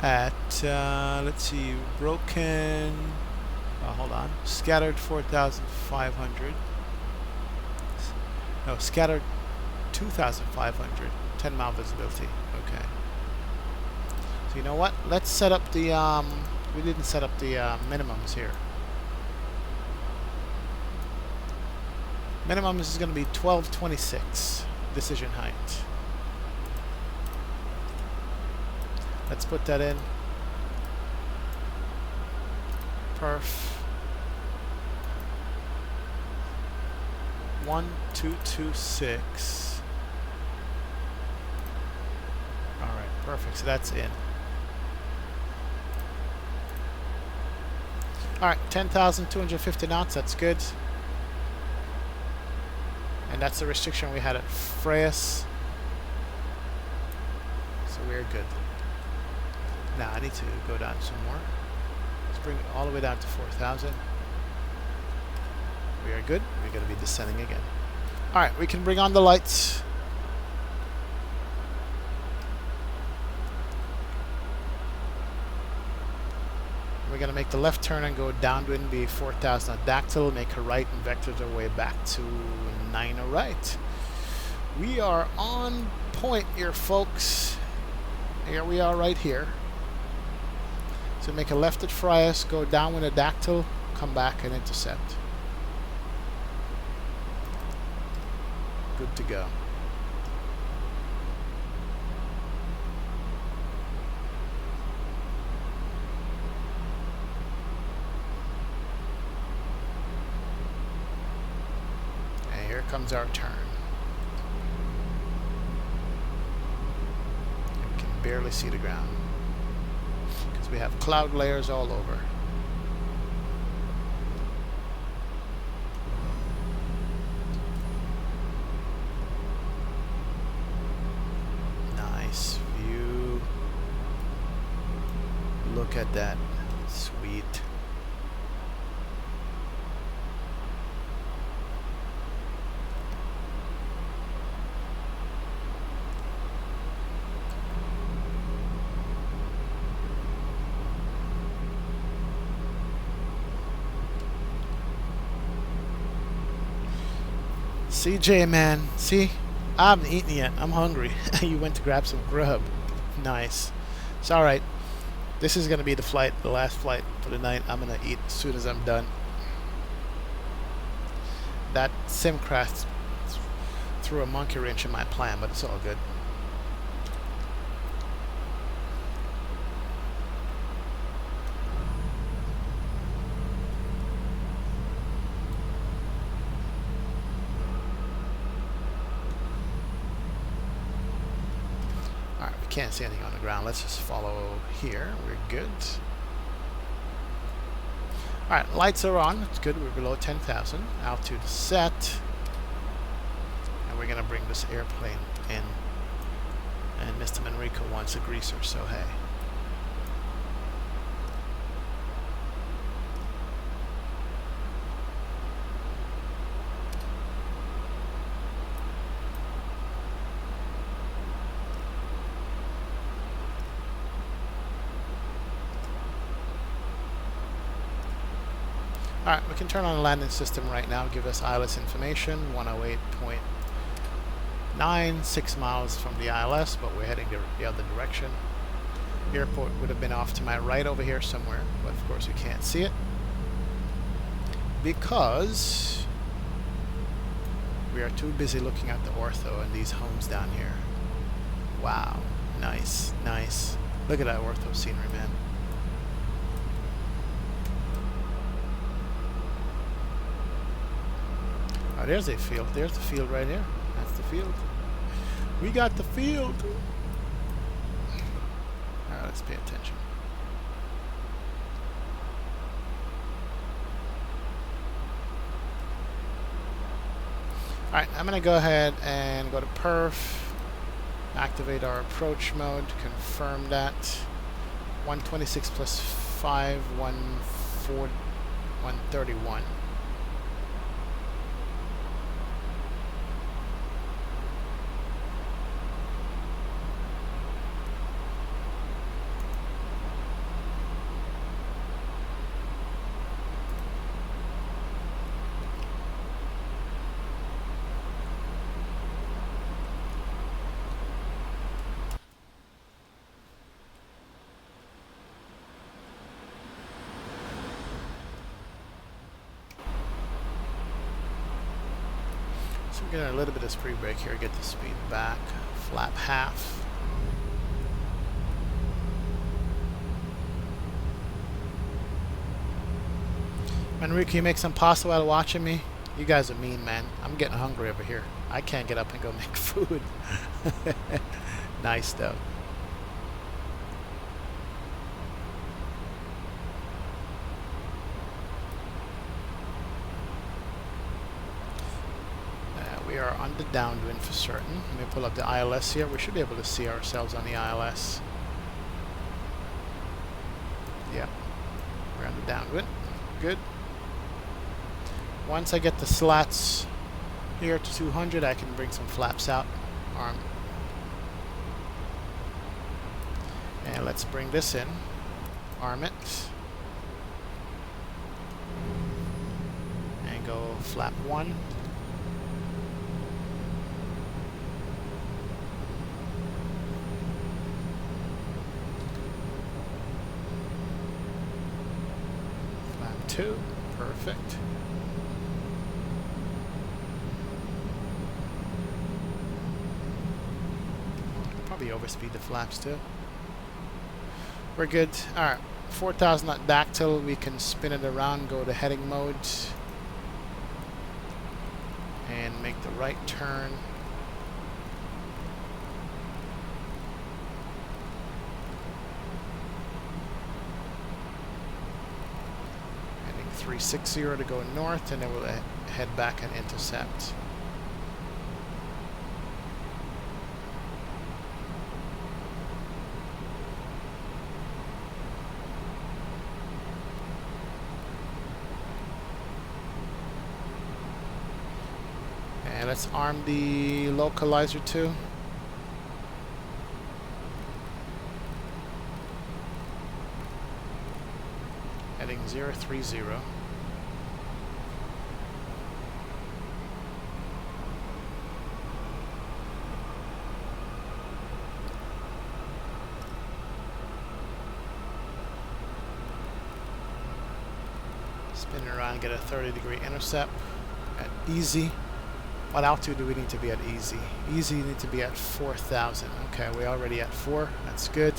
at, let's see, broken, hold on, scattered 4,500. No, scattered 2,500, 10 mile visibility. Okay. So you know what? Let's set up the, we didn't set up the minimums here. Minimum is going to be 1226 decision height. Let's put that in. Perf. 1226. Alright, perfect. So that's in. Alright, 10,250 knots, that's good. And that's the restriction we had at Freyas. So we're good. Now I need to go down some more. Let's bring it all the way down to 4,000. We are good. We're going to be descending again. Alright, we can bring on the lights. We're going to make the left turn and go downwind, be 4,000 at Dactyl, make a right and vector our way back to 9 right. We are on point here, folks. here we are right here. So make a left at Frias, go down with a dactyl, come back and intercept. Good to go. And here comes our turn. We can barely see the ground because we have cloud layers all over. Nice view. Look at that. Sweet. CJ, man. See? I haven't eaten yet. I'm hungry. You went to grab some grub. Nice. It's alright. This is going to be the flight, the last flight for the night. I'm going to eat as soon as I'm done. That sim crash threw a monkey wrench in my plan, but it's all good. Can't see anything on the ground. Let's just follow here. We're good. Alright, lights are on. It's good. We're below 10,000. Altitude is set. And we're going to bring this airplane in. And Mr. Manrico wants a greaser, so hey. Alright, we can turn on the landing system right now, give us ILS information, 108.9, 6 miles from the ILS, but we're heading the other direction. The airport would have been off to my right over here somewhere, but of course we can't see it because we are too busy looking at the ortho and these homes down here. Wow, nice, nice. Look at that ortho scenery, man. Oh, there's a field. There's the field right there. That's the field. We got the field. Alright, let's pay attention. Alright, I'm going to go ahead and go to perf. Activate our approach mode. Confirm that. 126 plus 5, 131. So we're getting a little bit of spree brake here, get the speed back, flap half. Manrique, you make some pasta while watching me? You guys are mean, man. I'm getting hungry over here. I can't get up and go make food. Nice, though. We are on the downwind for certain. Let me pull up the ILS here. We should be able to see ourselves on the ILS. Yeah, we're on the downwind. Good. Once I get the slats here to 200, I can bring some flaps out. Arm. And let's bring this in. Arm it. And go flap 1. M2. Perfect. Probably overspeed the flaps too. We're good. Alright. 4,000 at dactyl. We can spin it around, go to heading mode. And make the right turn. Heading 360 to go north, and then we'll head back and intercept. And let's arm the localizer too. Heading 030. Spin around, get a 30-degree intercept at easy. What altitude do we need to be at easy? Easy, you need to be at 4,000. Okay, we're already at 4. That's good.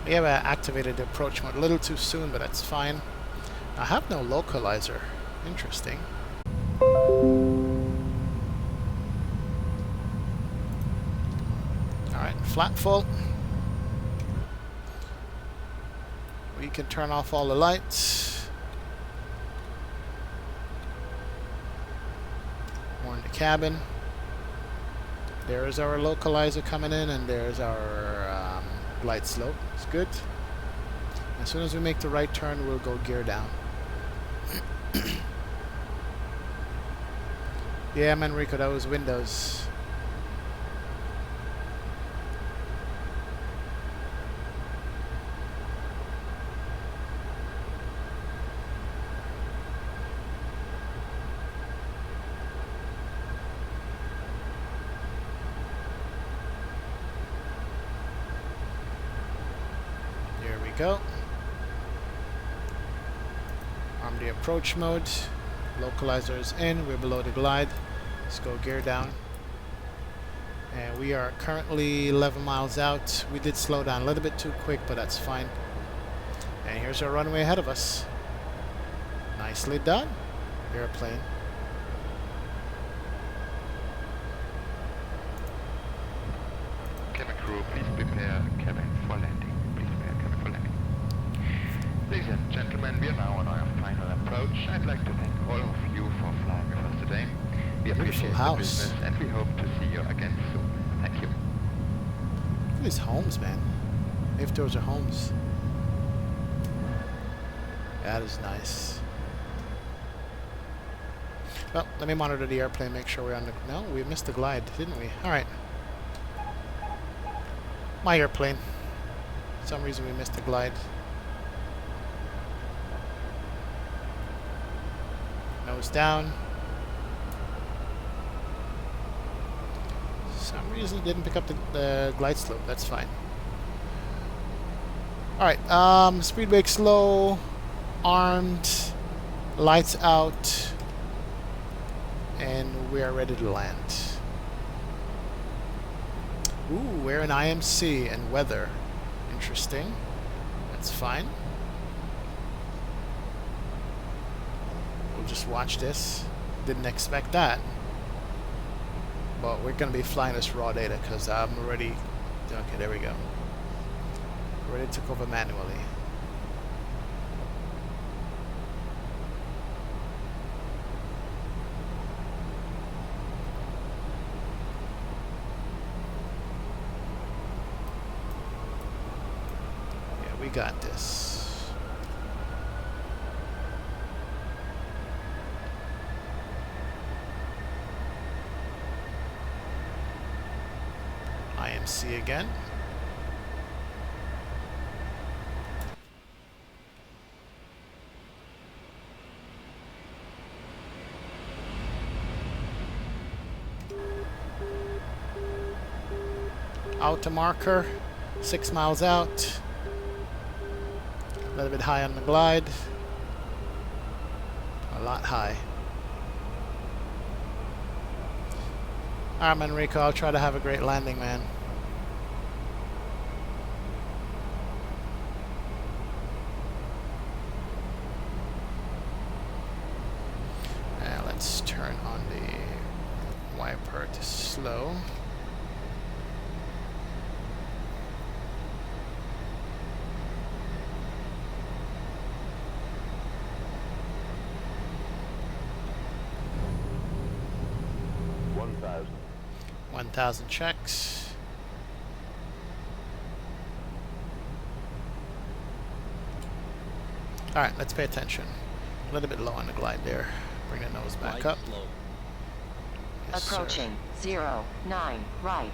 We have activated the approach mode a little too soon, but that's fine. I have no localizer. Interesting. Alright, flat full. We can turn off all the lights. More in the cabin. There's our localizer coming in, and there's our glide slope. It's good. As soon as we make the right turn, we'll go gear down. Yeah, man, Rico, that was Windows. Go. Arm the approach mode. Localizer is in. We're below the glide. Let's go gear down. And we are currently 11 miles out. We did slow down a little bit too quick, but that's fine. And here's our runway ahead of us. Nicely done, airplane. Cabin crew, please prepare cabin for landing. Ladies and gentlemen, we are now on our final approach. I'd like to thank all of you for flying with us today. We appreciate the business and we hope to see you again soon. Thank you. Look at these homes, man. If those are homes. That is nice. Well, let me monitor the airplane, make sure we're on the... No, we missed the glide, didn't we? Alright. My airplane. For some reason we missed the glide. Nose down. For some reason it didn't pick up the glide slope. That's fine. Alright, speed brake slow, armed, lights out, and we are ready to land. Ooh, we're in IMC and weather. Interesting. That's fine. We'll just watch this. Didn't expect that. But we're going to be flying this raw data because I'm already... Okay, there we go. Ready to take over manually. Yeah, we got this. KMC again. Out to marker, 6 miles out. A little bit high on the glide. A lot high. Alright, Enrico, I'll try to have a great landing, man. And let's turn on the wiper to slow. $1,000. 1,000 checks. Alright, let's pay attention. A little bit low on the glide there. Bring the nose back up. Yes, sir. Approaching 09 right.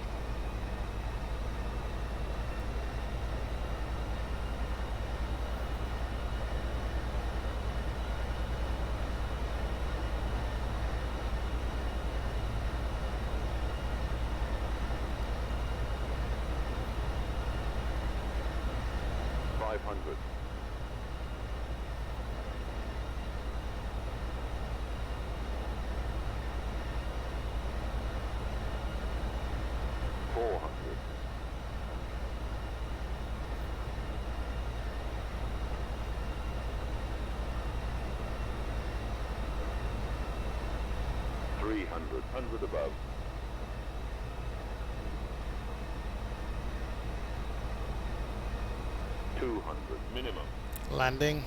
$500. $400. $300. 100 above. $200 minimum. Landing.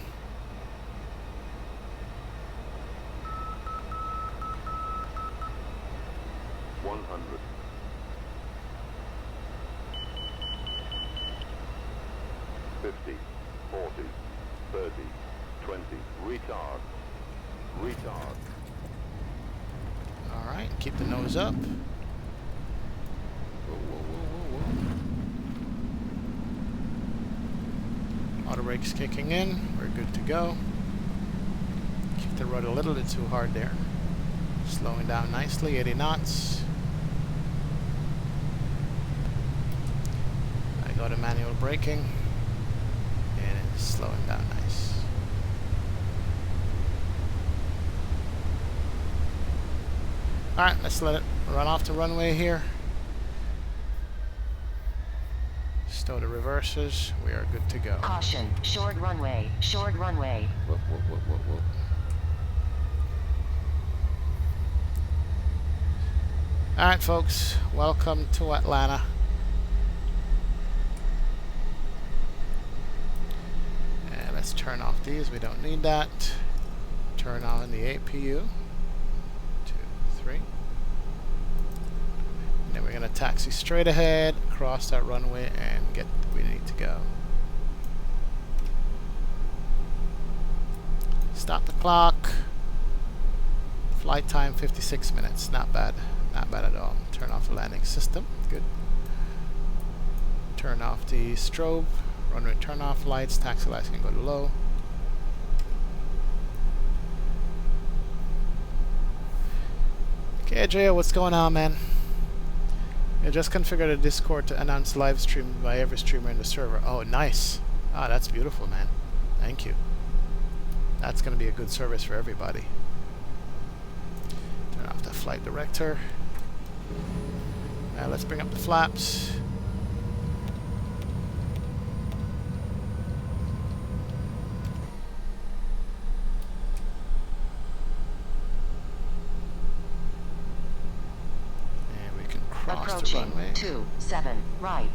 $100. $50, 40, 30, 20. Retard. Retard. Alright, keep the nose up. Whoa, whoa, whoa, whoa, whoa. Auto brakes kicking in. We're good to go. Keep the rudder a little bit too hard there. Slowing down nicely, 80 knots. I go to manual braking. And it's slowing down nice. Alright, let's let it run off the runway here. Stow the reversers. We are good to go. Caution, short runway, short runway. Whoop, whoop, whoop, whoop, whoop. Alright, folks. Welcome to Atlanta. And let's turn off these. We don't need that. Turn on the APU. 2, 3. And then we're going to taxi straight ahead, cross that runway, and get where we need to go. Stop the clock. Flight time 56 minutes. Not bad. Not bad at all. Turn off the landing system. Good. Turn off the strobe. Runway turn off lights. Taxi lights can go to low. Okay, Jay, what's going on, man? I just configured a Discord to announce live stream by every streamer in the server. Oh, nice. Ah, that's beautiful, man. Thank you. That's going to be a good service for everybody. Turn off the flight director. Let's bring up the flaps. And we can cross the Approaching runway. 27 right.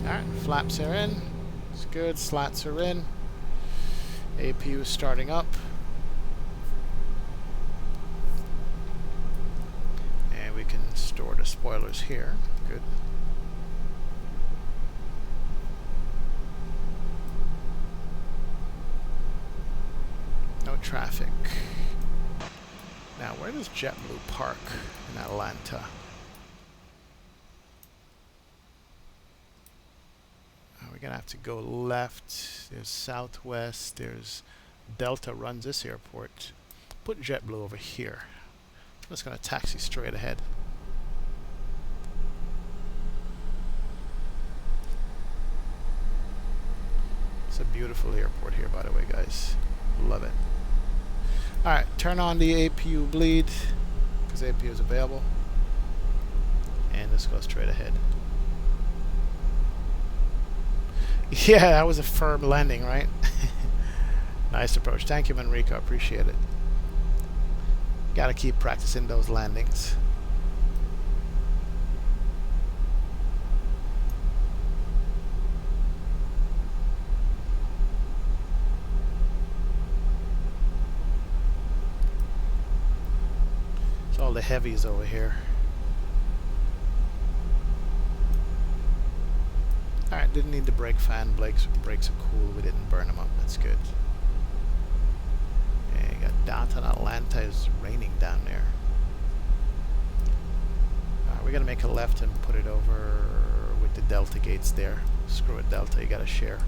Alright, flaps are in. It's good. Slats are in. APU is starting up. And we can store the spoilers here. Good. No traffic. Now, where does JetBlue park in Atlanta? gonna have to go left. There's Southwest. There's Delta runs this airport. Put JetBlue over here. I'm just gonna taxi straight ahead. It's a beautiful airport here, by the way, guys. Love it. Alright, turn on the APU bleed, because APU is available. And let's go straight ahead. Yeah, that was a firm landing, right? Nice approach. Thank you, Manrico. Appreciate it. Gotta keep practicing those landings. It's all the heavies over here. Alright, didn't need the brake fan. Brakes are cool. We didn't burn them up. That's good. Yeah, you got downtown Atlanta. Is raining down there. Alright, we're gonna make a left and put it over with the Delta gates there. Screw it, Delta. You gotta share.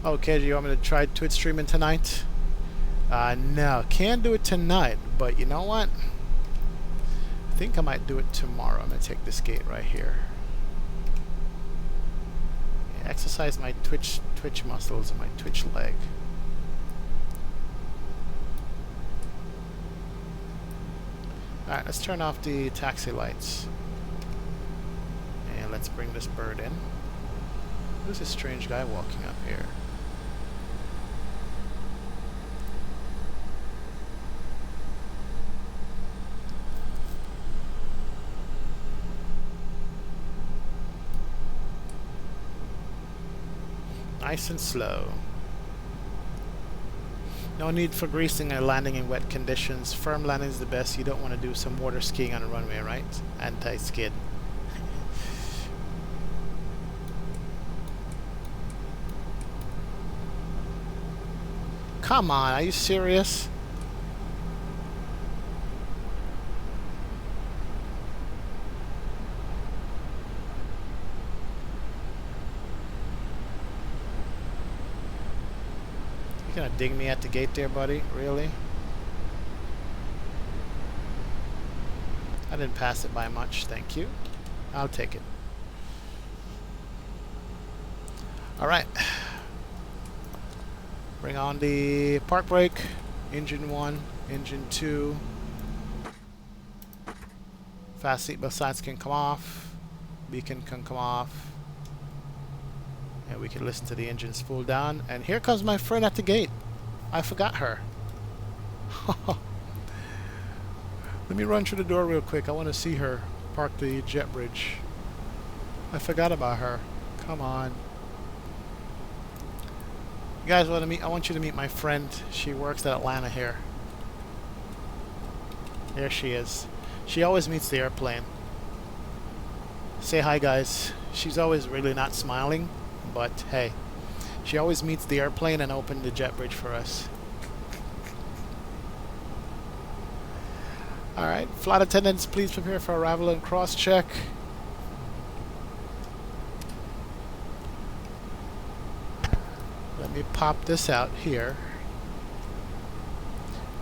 Okay, do you want me to try Twitch streaming tonight? No, can't do it tonight, but you know what? I think I might do it tomorrow. I'm gonna take this gate right here. Yeah, exercise my Twitch muscles and my Twitch leg. Alright, let's turn off the taxi lights. And let's bring this bird in. Who's this strange guy walking up here? Nice and slow. No need for greasing and landing in wet conditions. Firm landing is the best. You don't want to do some water skiing on the runway, right? Anti-skid. Come on, are you serious? You gonna dig me at the gate there, buddy? Really? I didn't pass it by much, thank you. I'll take it. Alright. Bring on the park brake. Engine 1, engine 2. Fast seatbelt signs can come off. Beacon can come off. And we can listen to the engine spool down. And here comes my friend at the gate. I forgot her. Let me run through the door real quick. I want to see her park the jet bridge. I forgot about her. Come on. You guys want to meet? I want you to meet my friend. She works at Atlanta here. There she is. She always meets the airplane. Say hi, guys. She's always really not smiling, but hey, she always meets the airplane and opened the jet bridge for us. Alright, flight attendants, please prepare for arrival and cross-check. Let me pop this out here.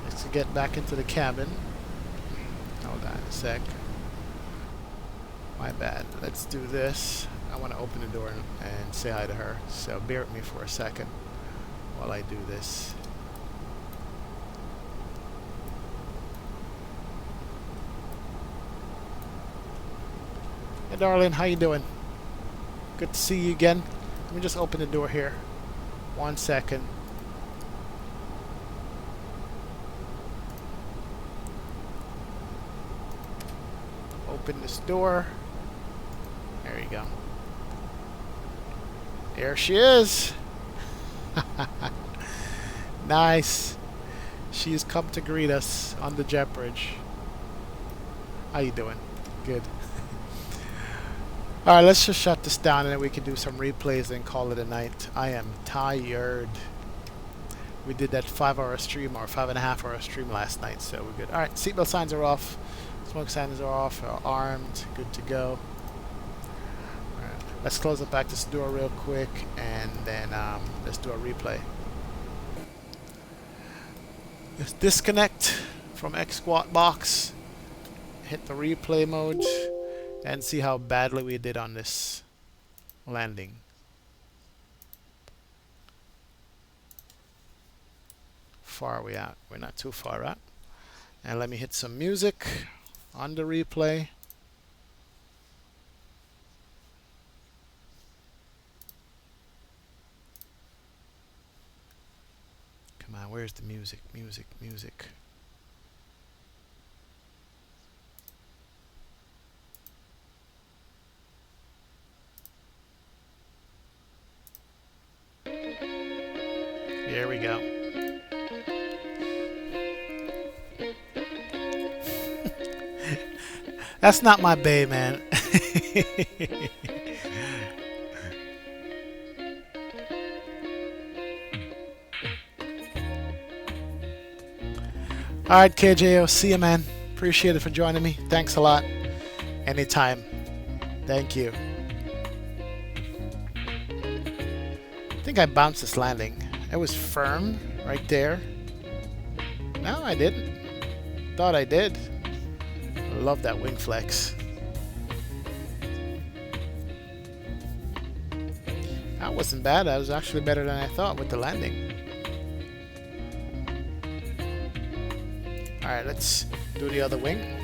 Let's get back into the cabin. Hold on a sec. My bad. Let's do this. I want to open the door and say hi to her. So bear with me for a second while I do this. Hey darling, how you doing? Good to see you again. Let me just open the door here. 1 second. Open this door. There you go. There she is. Nice. She's come to greet us on the jet bridge. How you doing? Good. Alright, let's just shut this down and then we can do some replays and call it a night. I am tired. We did that 5-hour stream or 5.5-hour stream last night, so we're good. Alright, seatbelt signs are off. Smoke signs are off. Are armed. Good to go. Alright, let's close up back this door real quick and then let's do a replay. Let's disconnect from X squat box. Hit the replay mode and see how badly we did on this landing. Far are we at? We're not too far out. And let me hit some music on the replay. Come on, where's the music? Music, music. Here we go. That's not my bay, man. Alright, KJO, see you, man. Appreciate it for joining me. Thanks a lot. Anytime. Thank you. I think I bounced this landing. It was firm right there. No, I didn't. Thought I did. I love that wing flex. That wasn't bad. That was actually better than I thought with the landing. Alright, let's do the other wing.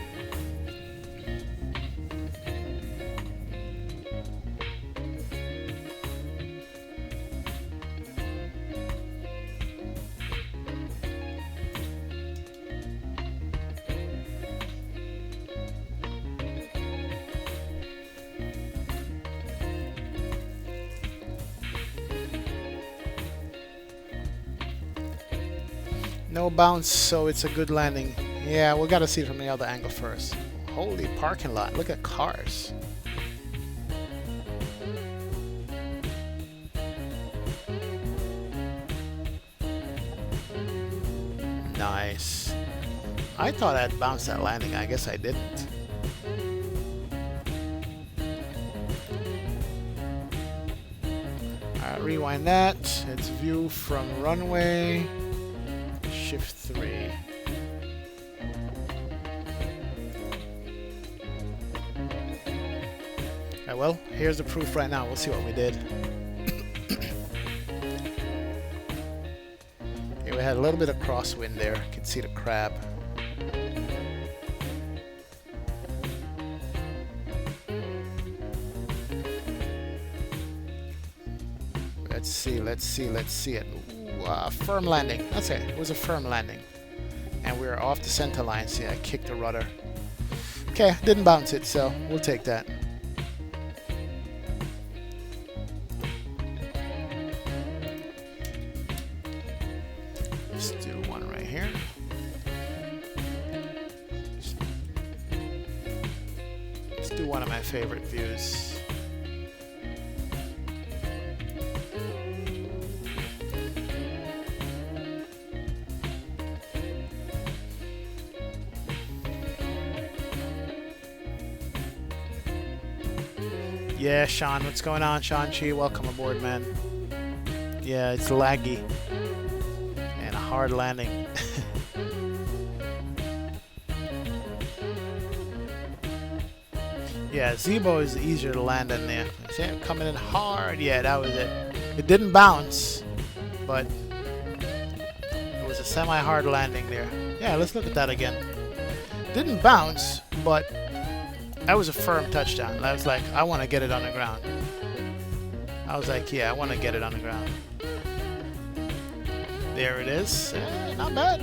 No bounce, so it's a good landing. Yeah, we gotta see it from the other angle first. Holy parking lot, look at cars. Nice. I thought I'd bounce that landing, I guess I didn't. Alright, rewind that. It's view from runway. Shift 3. Alright, well, here's the proof right now. We'll see what we did. Okay, we had a little bit of crosswind there. You can see the crab. Let's see it. Ooh, firm landing. That's it. It was a firm landing. And we were off the center line. See, I kicked the rudder. Okay, didn't bounce it, so we'll take that. Let's do one right here. Let's do one of my favorite views. Yeah, Sean, what's going on, Sean Chi? Welcome aboard, man. Yeah, it's laggy and a hard landing. Yeah, Zebo is easier to land than there. See it coming in hard. Yeah, that was it. It didn't bounce, but it was a semi-hard landing there. Yeah, let's look at that again. Didn't bounce, but that was a firm touchdown. I was like, I want to get it on the ground. I was like, yeah, I want to get it on the ground. There it is. Not bad.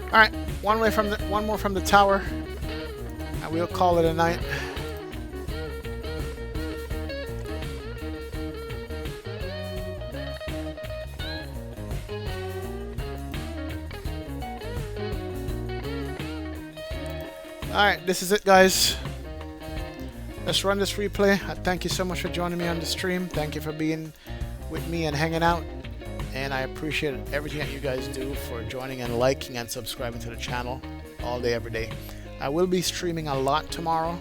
All right. one more from the tower, and we'll call it a night. Alright, this is it, guys. Let's run this replay. Thank you so much for joining me on the stream. Thank you for being with me and hanging out. And I appreciate everything that you guys do for joining and liking and subscribing to the channel all day, every day. I will be streaming a lot tomorrow.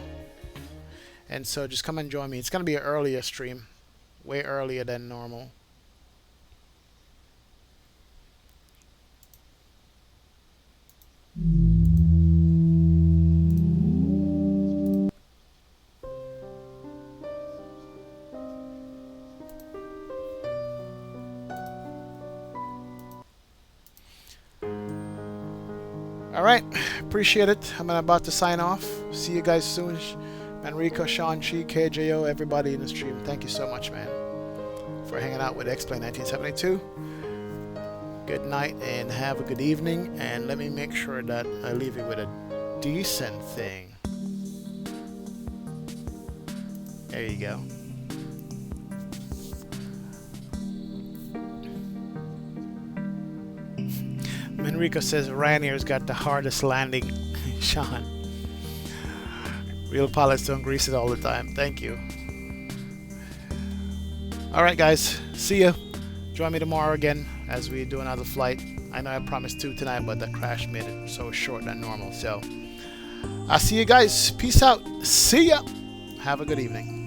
And so just come and join me. It's going to be an earlier stream. Way earlier than normal. Alright, appreciate it. I'm about to sign off. See you guys soon. Manrico, Sean, Chi, KJO, everybody in the stream. Thank you so much, man, for hanging out with X-Plane 1972. Good night and have a good evening. And let me make sure that I leave you with a decent thing. There you go. Enrico says Ryanair's got the hardest landing. Sean. Real pilots don't grease it all the time. Thank you. Alright guys, see ya. Join me tomorrow again as we do another flight. I know I promised 2 tonight, but the crash made it so short than normal. So I'll see you guys. Peace out. See ya. Have a good evening.